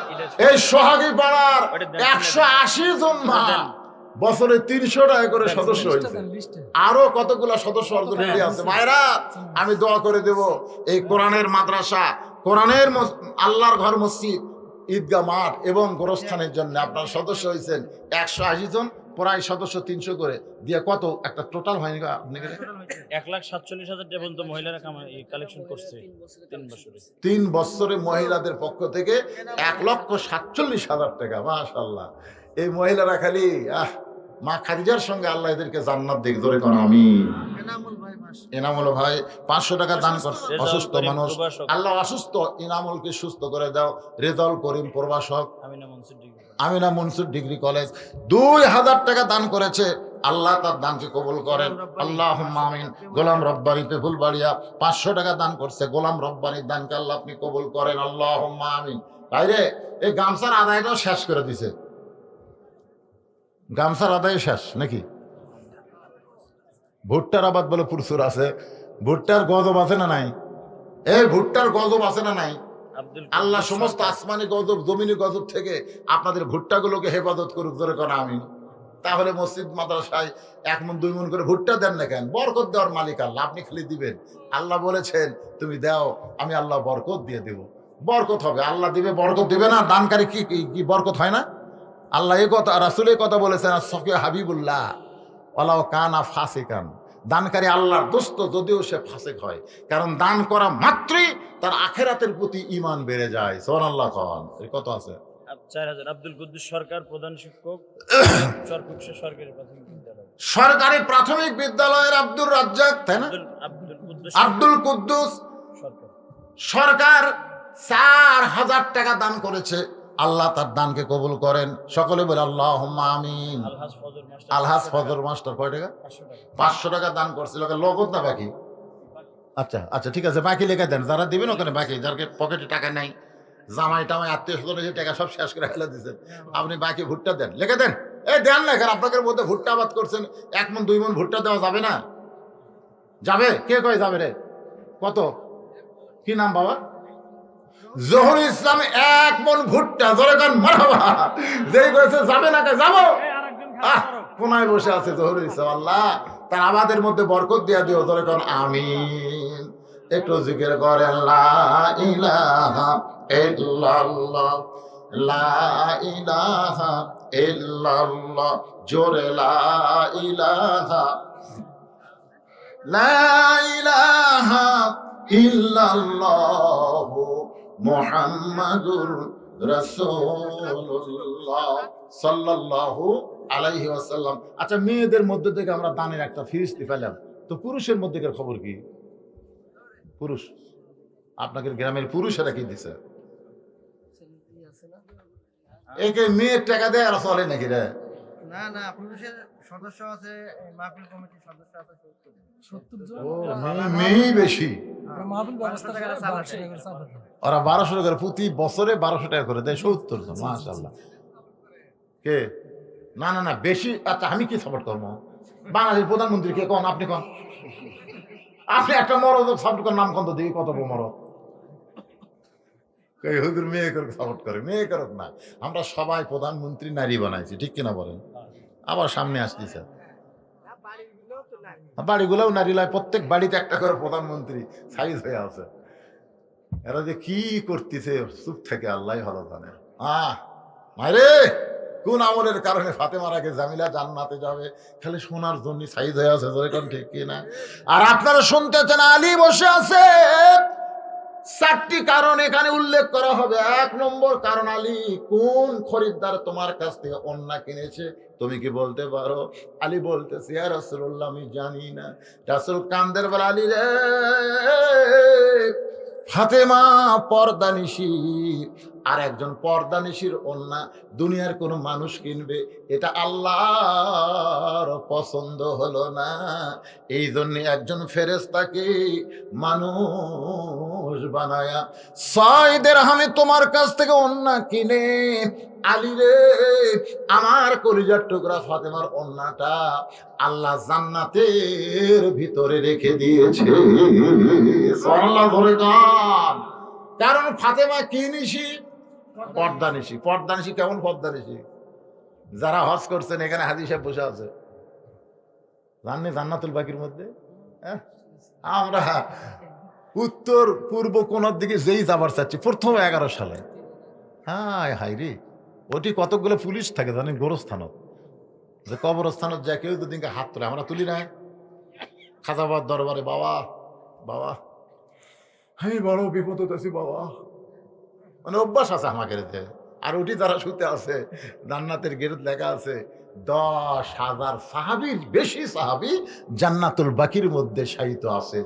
Speaker 2: এই সোহাগী পাড়ার 180 জন মা বছরে 300 টাকা করে সদস্য হয়েছে। আরো কতগুলা সদস্য অর্জন হয়ে আছে। মায়েরা, আমি দোয়া করে দেব এই কোরআনের মাদ্রাসা, কোরআনের আল্লাহর ঘর, মসজিদ, ঈদগাহ মাঠ এবং গোরস্থানের জন্য আপনার সদস্য হয়েছেন 180 জন, প্রায় সদস্য 300 করে দিয়ে কত একটা টোটাল হয়নি আপনি?
Speaker 3: 1,47,000 টাকা পর্যন্ত মহিলারা কালেকশন করছে 3 বছরে।
Speaker 2: 3 বছরে মহিলাদের পক্ষ থেকে 1,47,000 টাকা। মাশাআল্লাহ। এই মহিলারা খালি মা খাদিজার সঙ্গে আল্লাহ এদেরকে জান্নাত দিক, ধরে কোন আমিন। এনামুল ভাই 500 টাকা দান করছে। অসুস্থ মানুষ, আল্লাহ অসুস্থ ইনামুলকে সুস্থ করে দাও। রেজাউল করিম প্রভাষক, আমিনা মনসুর ডিগ্রি কলেজ 2000 টাকা দান করেছে। আল্লাহ তার দানকে কবুল করেন, আল্লাহুম্মা আমিন। গোলাম রব্বানি পেপুলবাড়িয়া 500 টাকা দান করছে। গোলাম রব্বানির দানকে আল্লাহ আপনি কবুল করেন, আল্লাহুম্মা আমিন। বাইরে এই গামছার আদায়টাও শেষ করে দিছে। গামছার আদায় শেষ নাকি? ভুট্টার আবাদ বলে প্রচুর আছে। ভুট্টার গজব আছে না নাই? এই ভুট্টার গজব আছে না নাই? আল্লাহ সমস্ত আসমানি গজব, জমিনি গজব থেকে আপনাদের ভুট্টাগুলোকে হেফাজত করুক, ধরে কোন আমিন। তাহলে মসজিদ মাদ্রাসায় 1 মণ 2 মণ করে ভুট্টা দেন না কেন? বরকত দেওয়ার মালিক আল্লাহ, আপনি খালি দিবেন। আল্লাহ বলেছেন তুমি দাও, আমি আল্লাহ বরকত দিয়ে দেব। বরকত হবে, আল্লাহ দিবে, বরকত দিবে না। দানকারী কি বরকত হয় না? আল্লাহ এই কথা, রাসূল এই কথা বলেছেন, সফিয়া হাবিবুল্লাহ ওয়ালাউ কানা ফাসিকান। দানকারী আল্লাহর দোস্ত যদিও সে ফাসিক হয়, কারণ দান করা মাত্রই তার আখিরাতের প্রতি ঈমান বেড়ে যায়। সুবহানাল্লাহ। খান এই কত আছে?
Speaker 3: 4000। আব্দুল কুদ্দুস সরকার, প্রধান শিক্ষক, চরকুকশা সরকারি প্রাথমিক বিদ্যালয়।
Speaker 2: সরকারি প্রাথমিক বিদ্যালয়ের আব্দুর রাজ্জাক, তাই না? আব্দুল কুদ্দুস সরকার 4000 টাকা দান করেছে। আল্লাহ তার দানকে কবুল করেন। সকলে বলে আল্লাহুম্মা আমিন। আলহাজ ফজর মাস্টার কয় টাকা? 500 টাকা দান করছিল। লগত না বাকি? আচ্ছা আচ্ছা, ঠিক আছে, বাকি লিখে দেন। যারা দিবেন ওখানে বাকি, যার পকেটে টাকা নাই, জামাই টামাই আত্মীয় স্বজন টাকা সব শেষ করে ফেলে দিচ্ছেন, আপনি বাকি ভুট্টা দেন, লিখে দেন। এই দেন না, এখানে আপনাদের মধ্যে ভুট্টা আবাদ করছেন, 1 মণ 2 মণ ভুট্টা দেওয়া যাবে না? যাবে? কে কয় যাবে রে? কত? কি নাম বাবা? জহুর ইসলাম 1 মণ ভুট্টা, জোরে গান মারহাবা। যেই করেছে যাবে না, কে যাবো? কোনায় বসে আছে জহুর ইসলাম। আল্লাহ তার আমাদের মধ্যে বরকত দিয়া দিও, জোরে গান আমিন। একটু জিকির করেন লা ইলাহা ইল্লাল্লাহ, লা ইলাহা ইল্লাল্লাহ, জোরে লা ইলাহা, লা ইলাহা ইল্লাল্লাহ মুহাম্মাদুর রাসূলুল্লাহ সাল্লাল্লাহু আলাইহি ওয়াসাল্লাম। আচ্ছা, মেয়েদের মধ্যে থেকে আমরা দানের একটা ফিরিস্তি পেলাম, তো পুরুষের মধ্যেকার খবর কি? পুরুষ, আপনাদের গ্রামের পুরুষেরা কি দিছে? একে মেয়ের টাকা দেয় আর চলে নাকি রে?
Speaker 4: না না, পুরুষের সদস্য আছে, মাহফিল কমিটির সদস্য আছে 70 জন।
Speaker 2: ও, মেয়েই বেশি।
Speaker 4: মাহফিল ব্যবস্থা করে
Speaker 2: ওরা 1200 টাকা প্রতি বছরে 1200 টাকা করে দেয়। 70 জন, মাশাআল্লাহ। কে? না না না, বেশি। আচ্ছা, আমি কি সাপোর্ট করবো? বাংলাদেশের প্রধানমন্ত্রী কে? কোন আপনি, কোন আপনি একটা মরদ সাপোর্ট করার নাম কোন তো দেখি, কত বড় মরদ। হুজুর মেয়ে করে সাপোর্ট করে, মেয়ে করুক না। আমরা সবাই প্রধানমন্ত্রী নারী বানাইছি, ঠিক কিনা বলেন? আবার সামনে আসতেছে বাড়িগুলোও নারী লয়, প্রত্যেক বাড়িতে একটা করে প্রধানমন্ত্রী সাইজ হয়ে আছে। এরা যে কি করতেছে চুপ থেকে আল্লাহ ভালো জানে। মারে কোন আমলের কারণে ফাতেমার আগে জামিলা জান্নাতে যাবে, খালি শোনার জন্য সাইজ হয়ে আছে, যেরকম ঠিক কিনা? আর আপনারা শুনতেছেন আলী বসে আছে। 4টি কারণ এখানে উল্লেখ করা হবে। 1 নম্বর কারণ, আলী কোন খরিদ্দার তোমার কাছ থেকে অন্না কিনেছে তুমি কি বলতে পারো? আলী বলতেছে, ইয়া রাসূলুল্লাহ আমি জানি না। রাসূল কান্দের বলে, আলী রে, ফাতেমা পর্দানিশী, আর একজন পর্দানিশীর অন্না দুনিয়ার কোন মানুষ কিনবে? এটা আল্লাহর পছন্দ হলো না, এই জন্য একজন ফেরেশতাকে মানুষ বানায়া 6 দিরহামে তোমার কাছ থেকে ওন্না কিনে, আলী রে আমার কলিজার টুকরা ফাতেমার ওন্নাটা আল্লাহ জান্নাতের ভিতরে রেখে দিয়েছে। সুবহানাল্লাহ বলে গান। কারণ ফাতেমা কি নিশি? পর্দা নিশি। পর্দা নিশি কেমন পর্দা নিশি? যারা হজ করছেন এখানে হাজী সাহেব বসে আছে, জাননি জান্নাতুল বাকির মধ্যে, আমরা উত্তর পূর্ব কোণার দিকে যেই যাবার চাচ্ছি প্রথম 11 সালে, হায় হাই রে, ওটি কতগুলো পুলিশ থাকে জানেন গোরস্থানত, যে কবরস্থানত যা কেউ দুদিনকে হাত তোলে, আমরা তুলি না। খাজাবাদ দরবারে, বাবা বাবা আমি বড় বিপদ আছি বাবা, মানে অভ্যাস আছে আমাকে। আর ওটি যারা শুতে আছে জান্নাতের গেরুত লেখা আছে 10,000 সাহাবীর বেশি সাহাবী জান্নাতুল বাকির মধ্যে শায়িত আছে।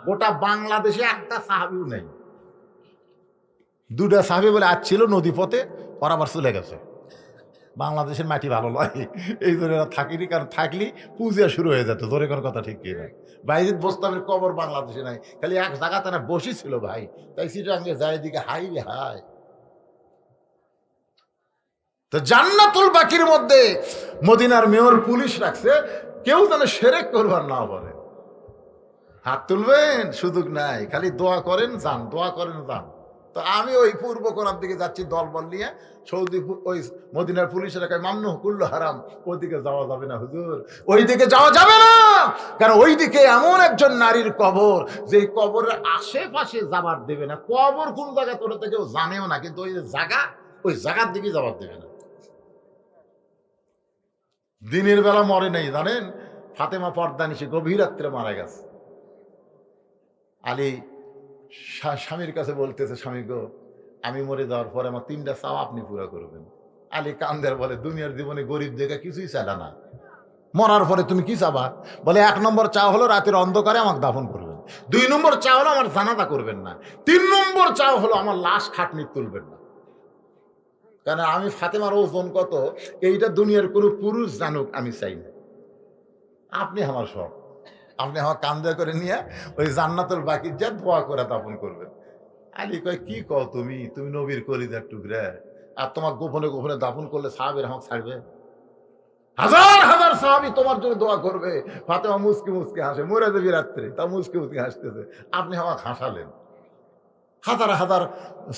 Speaker 2: গোটা বাংলাদেশে একটা সাহাবীও নেই। 2টা সাহাবী বলে আজ ছিল নদী পথে, ওরা আবার চলে গেছে। বাংলাদেশের মাটি ভালো লাগে এই জন্য এরা থাকিনি, কারণ থাকলেই পূজা শুরু হয়ে যেত। জোরে করার কথা ঠিক কিনা? বাইজিদ বোস্তামের কবর বাংলাদেশে নাই, খালি এক জায়গাতে না বসি ছিল ভাই, তাই সিটাঙ্গে যায় দিকে হাই রে হাই। তো জান্নাতুল বাকির মধ্যে মদিনার মেয়র পুলিশ রাখছে, কেউ যেন শিরক করবার না পারে। হাত তুলবেন সুযোগ নাই, খালি দোয়া করেন যান, দোয়া করেন যান। তো আমি ওই পূর্ব কোণার দিকে যাচ্ছি দলবল নিয়ে, সৌদি ওই মদিনার পুলিশের কাছে মামনু কুল্লু হারাম, ওইদিকে যাওয়া যাবে না হুজুর, ওইদিকে যাওয়া যাবে না, কারণ ওইদিকে এমন একজন নারীর কবর যে কবরের আশেপাশে যাবার দেবে না। কবর কোন জায়গা তোর থেকে কেউ জানেও না, কিন্তু ওই জায়গা, ওই জায়গার দিকে যাবার দেবে না। দিনের বেলা মরে নাই জানেন, ফাতেমা পর্দা নিশে গভীর রাত্রে মারা গেছে। আলী স্বামীর কাছে বলতেছে, স্বামী গো আমি মরে যাওয়ার পরে আমার 3টা চাওয়া আপনি পুরো করবেন। আলী কান্দের বলে, দুনিয়ার জীবনে গরিব দেখে কিছুই চাইলা না, মরার পরে তুমি কি চাবা? বলে 1 নম্বর চাওয়া হলো রাতের অন্ধকারে আমাকে দাফন করবেন, 2 নম্বর চাওয়া হলো আমার জানাজা করবেন না, 3 নম্বর চাওয়া হলো আমার লাশ খাটনি তুলবেন না। কারণ আমি ফাতেমার ওজন কত এইটা দুনিয়ার কোনো পুরুষ জানুক আমি চাই না। আপনি আমার সব, আপনি আমার কান্দা করে নিয়ে ওই জান্নাতুল বাকির যা দোয়া করে দাফন করবেন। আলী কয়, কি কও তুমি? তুমি নবীর কলিজার টুকরা, আর তোমার গোপনে গোপনে দাফন করলে সাহাবীরা আমাকে ছাড়বে? হাজার হাজার সাহাবী তোমার জন্য দোয়া করবে। ফাতেমা মুসকি মুসকি হাসে, মরে যাবি রাত্রে, তা মুসকি মুসকি হাসতেছে, আপনি আমাকে হাসালেন। হাজার হাজার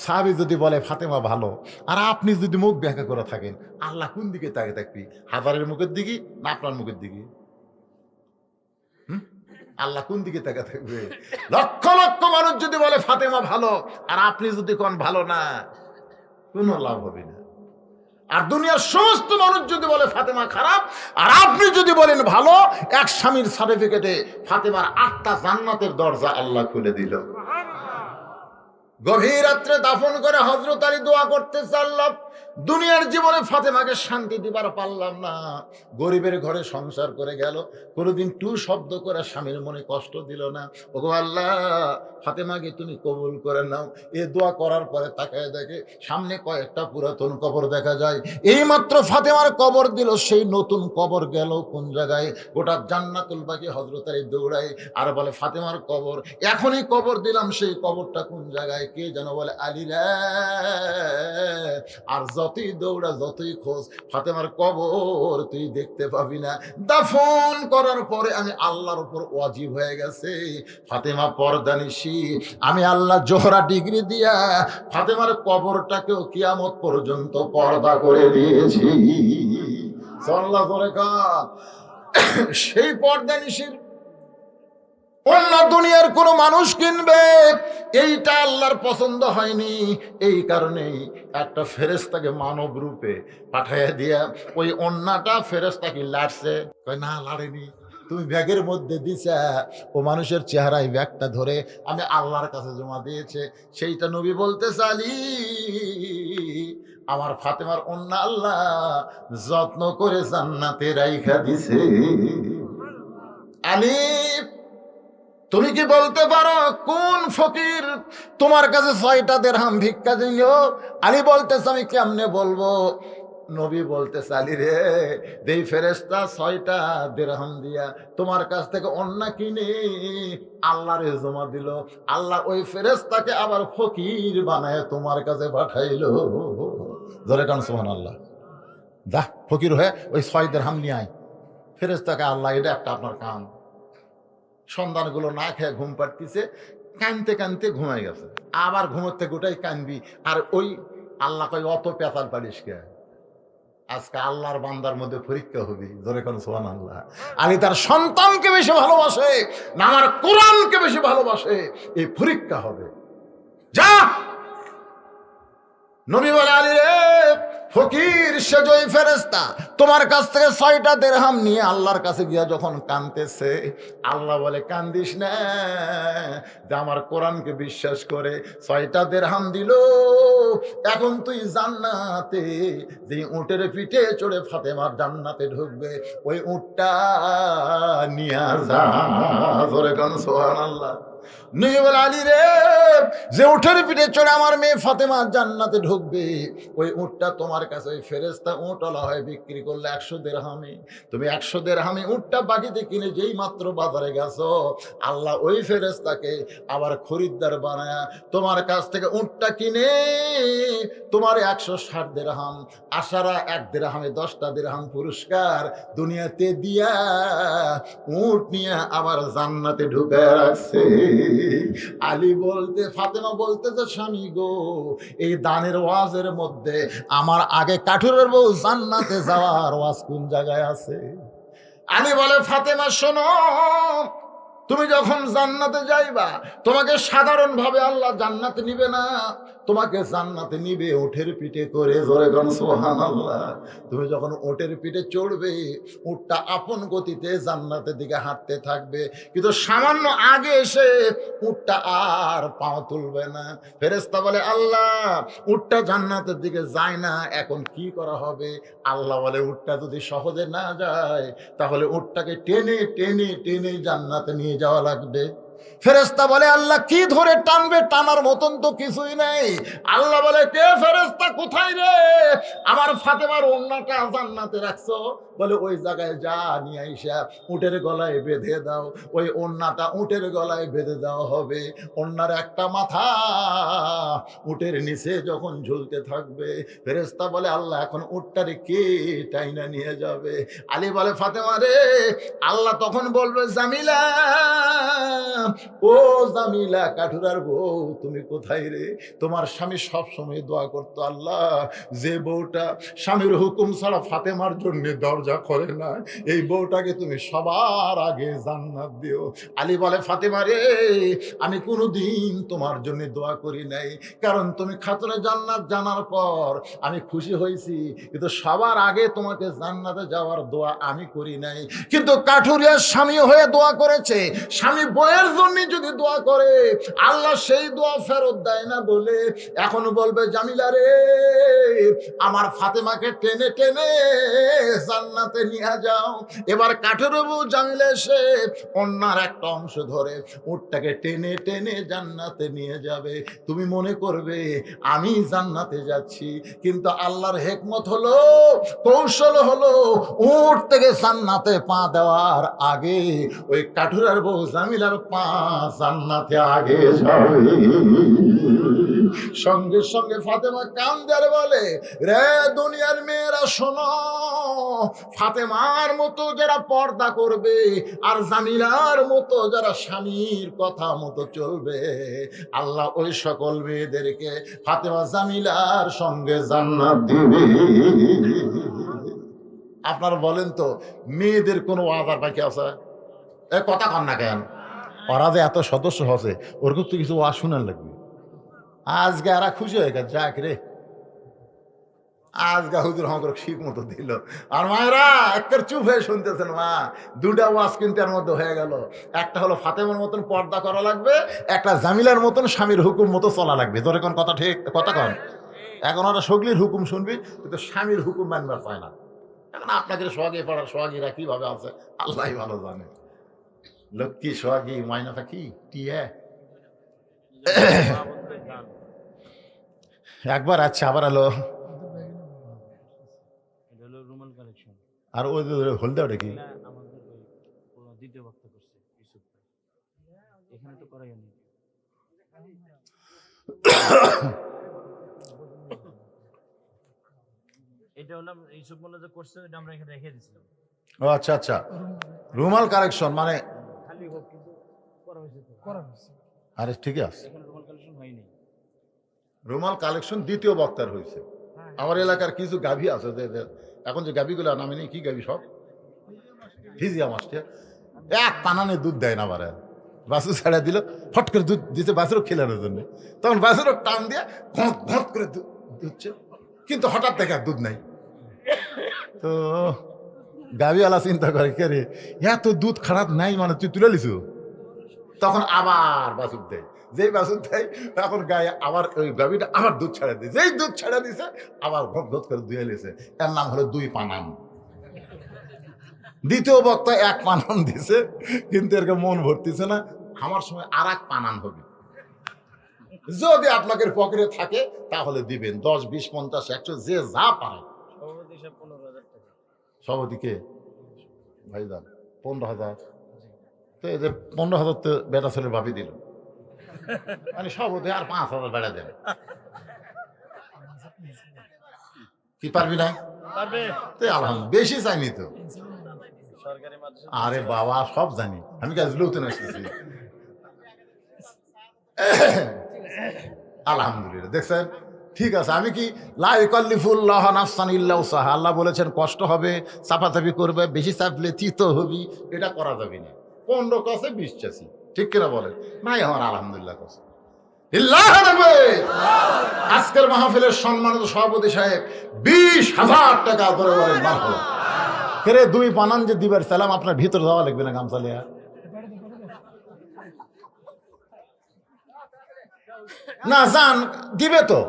Speaker 2: সাহাবী যদি বলে ফাতেমা ভালো, আর আপনি যদি মুখ ব্যাখ্যা করে থাকেন, আল্লাহ কোন দিকে তাকে থাকবি? হাজারের মুখের দিকে না আপনার মুখের দিকে? আল্লাহ কোন দিকে তাকা থাকবে? লক্ষ লক্ষ মানুষ যদি বলে ফাতেমা ভালো, আর আপনি যদি কোন ভালো না, কোনো লাভ হবে না। আর দুনিয়ার সমস্ত মানুষ যদি বলে ফাতেমা খারাপ, আর আপনি যদি বলেন ভালো, এক স্বামীর সার্টিফিকেটে ফাতেমার 8টা জান্নাতের দরজা আল্লাহ খুলে দিল। গভীর রাত্রে দাফন করে হযরত আলী দোয়া করতেছে, আল্লাহ দুনিয়ার জীবনে ফাতেমাকে শান্তি দিবার পারলাম না, গরিবের ঘরে সংসার করে গেল, কোনোদিন টু শব্দ করে স্বামীর মনে কষ্ট দিল না। ওগো আল্লাহ, ফাতেমাকে তুমি কবুল করে নাও। এ দোয়া করার পরে তাকায় দেখে সামনে কয়েকটা পুরাতন কবর দেখা যায়। এই মাত্র ফাতেমার কবর দিল, সেই নতুন কবর গেল কোন জায়গায়? গোটা জান্নাতুল বাকি হযরত আলী দৌড়ায় আর বলে, ফাতেমার কবর এখনই কবর দিলাম, সেই কবরটা কোন জায়গায়? কে যেন বলে, আলী রে। আর যতই দৌড়া যতই খোঁজ, ফাতেমার কবর তুই দেখতে পাবি না। দাফন করার পরে আমি আল্লাহর উপর ওয়াজিব হয়ে গেছে, ফাতেমা পর্দানিশি, আমি আল্লাহ জোহরা ডিগ্রি দিয়া ফাতেমার কবরটাকেও কিয়ামত পর্যন্ত পর্দা করে দিয়েছি। সাল্লাল্লাহু আলাইহি ওয়াসাল্লাম। সেই পর্দানিশির অন্য দুনিয়ার কোন মানুষ কিনবে, এইটা আল্লাহর পছন্দ হয়নি। এই কারণে একটা ফেরেশতাকে মানব রূপে পাঠাইয়া দিয়া ওই অন্যটা ফেরেশতাকে লাড়ছে। কয় না, লাড়েনি, তুমি ব্যাগের মধ্যে দিছা। ও মানুষের চেহারায় ব্যাগটা ধরে আমি আল্লাহর কাছে জমা দিয়েছে। সেইটা নবী বলতে চালি, আমার ফাতেমার অন্য আল্লাহ যত্ন করে জান্নাতে রাইখা দিছে। আলী, তুমি কি বলতে পারো কোন ফকির তোমার কাছে 6টা দিরহাম ভিক্ষা দিল? আলী বলতেছে, আমি কেমনে বলবো? নবী বলতে চালি রে, যেই ফেরেশতা 6টা দিরহাম দিয়া তোমার কাছ থেকে অন্য কিনে আল্লাহরে জমা দিল, আল্লাহ ওই ফেরেশতাকে আবার ফকির বানায় তোমার কাছে পাঠাইলো। ধরে কান সুবহানাল্লাহ। যা ফকির হয়ে ওই 6 দিরহাম নিয়ে আয়। ফেরেশতাকে আল্লাহ, এটা একটা আপনার কাম। সন্তানগুলো না খেয়ে ঘুম পাড়তিছে, কানতে কানতে ঘুমাই গেছে, আবার ঘুমোতে গোটাই কানবি। আর ওই আল্লাহ কই অত পেঁচাল পারিস কে? আজকে আল্লাহর বান্দার মধ্যে পরীক্ষা হবে। ধরে কোন সুবহানাল্লাহ। আলী তার সন্তানকে বেশি ভালোবাসে না আমার কোরআনকে বেশি ভালোবাসে, এই পরীক্ষা হবে। যা নবী বলে, আলী রে ফকির সেজই ফেরেশতা তোমার কাছ থেকে 6টা দিরহাম নিয়ে আল্লাহর কাছে গিয়া যখন কানতেছে, আল্লাহ বলে কান্দিস না, যে আমার কোরআনকে বিশ্বাস করে 6টা দিরহাম দিল। এখন তুই জান্নাতে, যে উটের পিঠে চড়ে ফাতেমার জান্নাতে ঢুকবে, ওই উটটা নিয়ে যা। ধরে কান সুবহানাল্লাহ। নবী বলে, আলী রে যে উটের পিঠে চড়ে আমার মেয়ে ফাতেমা জান্নাতে ঢুকবে, ওই উটটা তোমার কাছে ওই ফেরেশতা উটওয়ালা হয় বিক্রি করলে 100 দিরহামে। তুমি 100 দিরহামে উটটা বাকিতে কিনে যেই মাত্র বাজারে গেছো, আল্লাহ ওই ফেরেশতাকে আবার খরিদ্দার বানায়া তোমার কাছ থেকে উটটা কিনে তোমার 160 দিরহাম, আশারা 1 দিরহামে 10টা দিরহাম পুরস্কার দুনিয়াতে দিয়া উট নিয়ে আবার জান্নাতে ঢুকায় রাখছে। আলী বলতে, ফাতেমা বলতেছে, স্বামী গো, এই দানের ওয়াজের মধ্যে আমার আগে কাঠুরের বউ জান্নাতে যাওয়ার ওয়াজ কোন জায়গায় আছে? আলী বলে, ফাতেমা শোনো, তুমি যখন জান্নাতে যাইবা, তোমাকে সাধারণ ভাবে আল্লাহ জান্নাতে নিবে না, তোমাকে জান্নাতে নিবে উটের পিঠে করে। জোরে গান সুবহানাল্লাহ। তুমি যখন উটের পিঠে চড়বে, উটটা আপন গতিতে জান্নাতের দিকে হাঁটতে থাকবে, কিন্তু সামান্য আগে এসে উটটা আর পাও তুলবে না। ফেরেশতা বলে, আল্লাহ উটটা জান্নাতের দিকে যায় না, এখন কি করা হবে? আল্লাহ বলে, উটটা যদি সহজে না যায়, তাহলে উটটাকে টেনে টেনে টেনে জান্নাতে নিয়ে যাওয়া লাগবে। ফেরেশতা বলে, আল্লাহ কি ধরে টানবে? টানার মতন তো কিছুই নেই। আল্লাহ বলে, কে ফেরেশতা, কোথায় রে? আমার ফাতেমার ওড়নাটা জান্নাতে রাখছো? বলে, ওই জায়গায় যা নিয়ে আইসা উটের গলায় বেঁধে দাও। ওই ওড়নাটা উটের গলায় বেঁধে দেওয়া হবে। ওড়নার একটা মাথা উটের নিচে যখন ঝুলতে থাকবে, ফেরেশতা বলে, আল্লাহ এখন উটটারে কে টাইনা নিয়ে যাবে? আলী বলে, ফাতেমা রে। আল্লাহ তখন বলবে, জামিলা, ও জামিলা, কাঠুরার বউ, তুমি কোথায় রে? তোমার স্বামী সব সময় দোয়া করতো, আল্লাহ যে বউটা স্বামীর হুকুম ছাড়া ফাতেমার জন্য দরজা খোলে না, এই বউটাকে তুমি সবার আগে জান্নাত দিও। আলী বলে, ফাতেমা রে, আমি কোনোদিন তোমার জন্য দোয়া করি নাই, কারণ তুমি খাতুনে জান্নাত জানার পর আমি খুশি হয়েছি, কিন্তু সবার আগে তোমাকে জান্নাতে যাওয়ার দোয়া আমি করি নাই। কিন্তু কাঠুরিয়ার স্বামী হয়ে দোয়া করেছে, স্বামী বইয়ের জন্য যদি দোয়া করে, আল্লাহ সেই দোয়া ফেরত দেয় না বলে এখন বলবে, জামিলা রে, আমার ফাতেমাকে টেনে টেনে জান্নাতে নিয়ে যাও। এবার কাঠুরে বউ জামিলা এসে অন্যার একটা অংশ ধরে উটটাকে টেনে টেনে জান্নাতে নিয়ে যাবে। তুমি মনে করবে আমি জান্নাতে যাচ্ছি, কিন্তু আল্লাহর হিকমত হলো, কৌশল হলো, উট থেকে জান্নাতে পা দেওয়ার আগে ওই কাঠুরার বউ জামিলার পা জান্নাতে আগে যাবে। সঙ্গে সঙ্গে ফাতেমা কান্দার বলে, রে দুনিয়ার মেয়েরা শোনো, ফাতেমার মতো যারা পর্দা করবে আর জামিলার মতো যারা স্বামীর কথা মতো চলবে, আল্লাহ ওই সকল মেয়েদেরকে ফাতেমা জামিলার সঙ্গে জান্নাত দিবে। আপনারা বলেন তো, মেয়েদের কোনো আবার বাকি আছে? এ কথা কন না কেন? ওরা যে এত সদস্য হচ্ছে, ওরকম তো কিছু ওয়াজ শুনার লাগবে। আজকে এরা খুশি হয়ে গেছে, যাক রে, আজকে হুজুর আমাকে ঠিক মতো দিল। আর মায়েরা একটা চুপ হয়ে শুনতেছেন, মা দুটা ওয়াজ কিন্তু এর মধ্যে হয়ে গেল। একটা হলো ফাতেমার মতন পর্দা করা লাগবে, একটা জামিলার মতন স্বামীর হুকুম মতো চলা লাগবে। ধরে কোন কথা ঠিক কথা কন। এখন ওরা সগলির হুকুম শুনবি, কিন্তু স্বামীর হুকুম মানবার পায় না। এখন আপনাকে সোহাগী পাড়ার সোহাগীরা কিভাবে আছে আল্লাহ ভালো জানে। লক্ষ্মী সোহাগী মাইনা পাখি টিয়া একবার আচ্ছা, আবার এলো
Speaker 1: আর ওই যে হলদে ওটা কি?
Speaker 3: না আমাদের ওই দ্বিতীয় বক্তা করছে ইউসুফ ভাই, এখানে তো করাই নেই। এটা হলাম ইউসুফ মোল্লা যে করছে এটা আমরা এখানে রেখে দিয়েছিলাম।
Speaker 1: ও আচ্ছা আচ্ছা, রুমাল কালেকশন মানে,
Speaker 3: খালি হোক কিন্তু করা হয়েছে তো।
Speaker 1: আরে ঠিকই আছে,
Speaker 3: এখানে রুমাল কালেকশন হয়নি।
Speaker 1: রুমাল কালেকশন দ্বিতীয় বক্তার হয়েছে। আমার এলাকার কিছু গাভী আছে যে এখন যে গাভীগুলো নামে নেই, কি গাভী সব ফিজিয়া মাছটা, এক পানানে দুধ দেয় না, বারে বাছু ছেড়ে দিল, ফট করে দুধ দিতে বাছুরও খেলানোর জন্য, তখন বাছুরও টান দিয়ে ঘঁট ঘঁট করে দুধছে, কিন্তু হঠাৎ দেখে আর দুধ নাই। তো গাভীওয়ালা চিন্তা করে, কে রে এত দুধ খারাপ নাই মানে তুই তুলে লিছু, তখন আবার বাছুর দেয়, যেই বাছুর দেয় তখন গায়ে আবার ওই গাভীটা আবার দুধ ছাড়া দিয়েছে, যেই দুধ ছাড়া দিয়েছে আবার ঘট ঘট করে ধুয়ে লিছে। এর নাম হলো দুই পানান। দ্বিতীয় বক্তা এক পানান দিছে, কিন্তু এরকম মন ভরতিছে না, আমার সময় আর এক পানান হবে। যদি আপনাদের পকেটে থাকে তাহলে দিবেন 10, 20, 50, 100 যে যা পারে।
Speaker 3: সভাপতি হিসাব 15,000 টাকা।
Speaker 1: সভাপতিকে ভাইজান 15,000, তো এদের 15,000 তো বেটা ছেলের ভাবি দিল, মানে সভাপতি আর 5,000 বেড়া দেবে, কি পারবি না?
Speaker 3: পারবে
Speaker 1: তো আলহামদুলিল্লাহ, বেশি চাইনি তো।
Speaker 3: সরকারি মাদ্রাসা।
Speaker 1: আরে বাবা সব জানি, আমি কাজ লুতে আসতেছি। আলহামদুলিল্লাহ, দেখছেন ঠিক আছে। আমি কি লা ইউকাল্লিফুল্লাহ নাফসান ইল্লা উসাহা, আল্লাহ বলেছেন কষ্ট হবে, চাপাচাপি করবে, বেশি চাপলে চিত হবি, এটা করা যাবে না। 15 কাছে 20 চাষি, ঠিক কিনা বলেন? নাই আমার আলহামদুলিল্লাহ কাছে ইল্লাহ রাখবে। আজকের মাহফিলের সম্মানিত সভাপতি সাহেব 20,000 টাকা করে বলেন মারহাবা। ফেরে দুই পানান যে দিবার সালাম, আপনার ভিতর যাওয়া লাগবে না গামছা লিয়া? না যান, দিবে তো।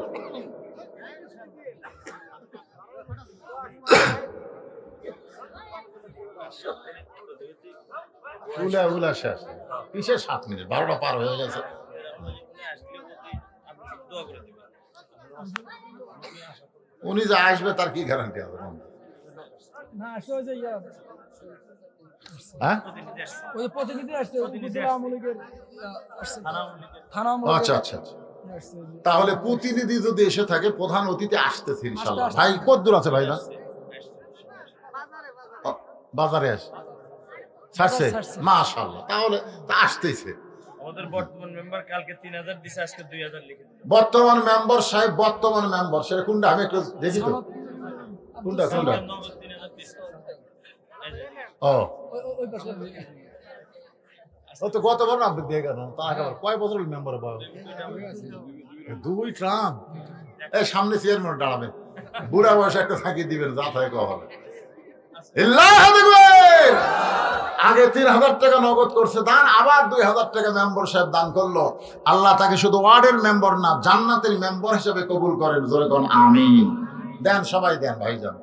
Speaker 1: উলা উলা শেষ, কিসের 7 মিনিট, 12টা পার হয়ে গেছে। উনি যে আসবে তার কি গ্যারান্টি আছে?
Speaker 4: না আসলে যে
Speaker 1: হ্যাঁ
Speaker 4: ওই প্রতিনিধি আসছে, উপজেলা আওয়ামী লীগের আসছে, থানা আওয়ামী
Speaker 1: আচ্ছা
Speaker 4: লীগের
Speaker 1: আচ্ছা আচ্ছা।
Speaker 4: আসছে।
Speaker 1: তাহলে প্রতিনিধি যদি এসে থাকে, প্রধান অতিথি আসতেছে ইনশাআল্লাহ। ভাই কত দূর আছে ভাই? না বাজারে আসে ছাড়ছে, মাশাআল্লাহ, তাহলে তা আসতেছে।
Speaker 3: আমাদের বর্তমান মেম্বার কালকে 3,000 দিছে, আজকে 2,000 লিখে দিল।
Speaker 1: বর্তমান মেম্বার সাহেব, বর্তমান মেম্বার সেটা কোনটা আমি একটু দেখি তো, কোনটা কোনটা?
Speaker 3: নগদ 3,000 দিছে।
Speaker 1: ও
Speaker 4: ওই পাশে
Speaker 1: ও তো গতবার না দিয়ে গেল, তা আবার কয় বছর মেম্বার পাবো? 2 ট্রাম। এই সামনে চেয়ারম্যান দাঁড়াবে, বুড়া বয়সে একটা থাকি দিবেন, যা থাকে হবে। আগে 3,000 টাকা নগদ করছে দান, আবার 2,000 টাকা মেম্বার সাহেব দান করলো। আল্লাহ তাকে শুধু ওয়ার্ডের মেম্বার না, জান্নাতের মেম্বার হিসেবে কবুল করেন, জোরে কোন আমিন। দেন সবাই দেন ভাইজান।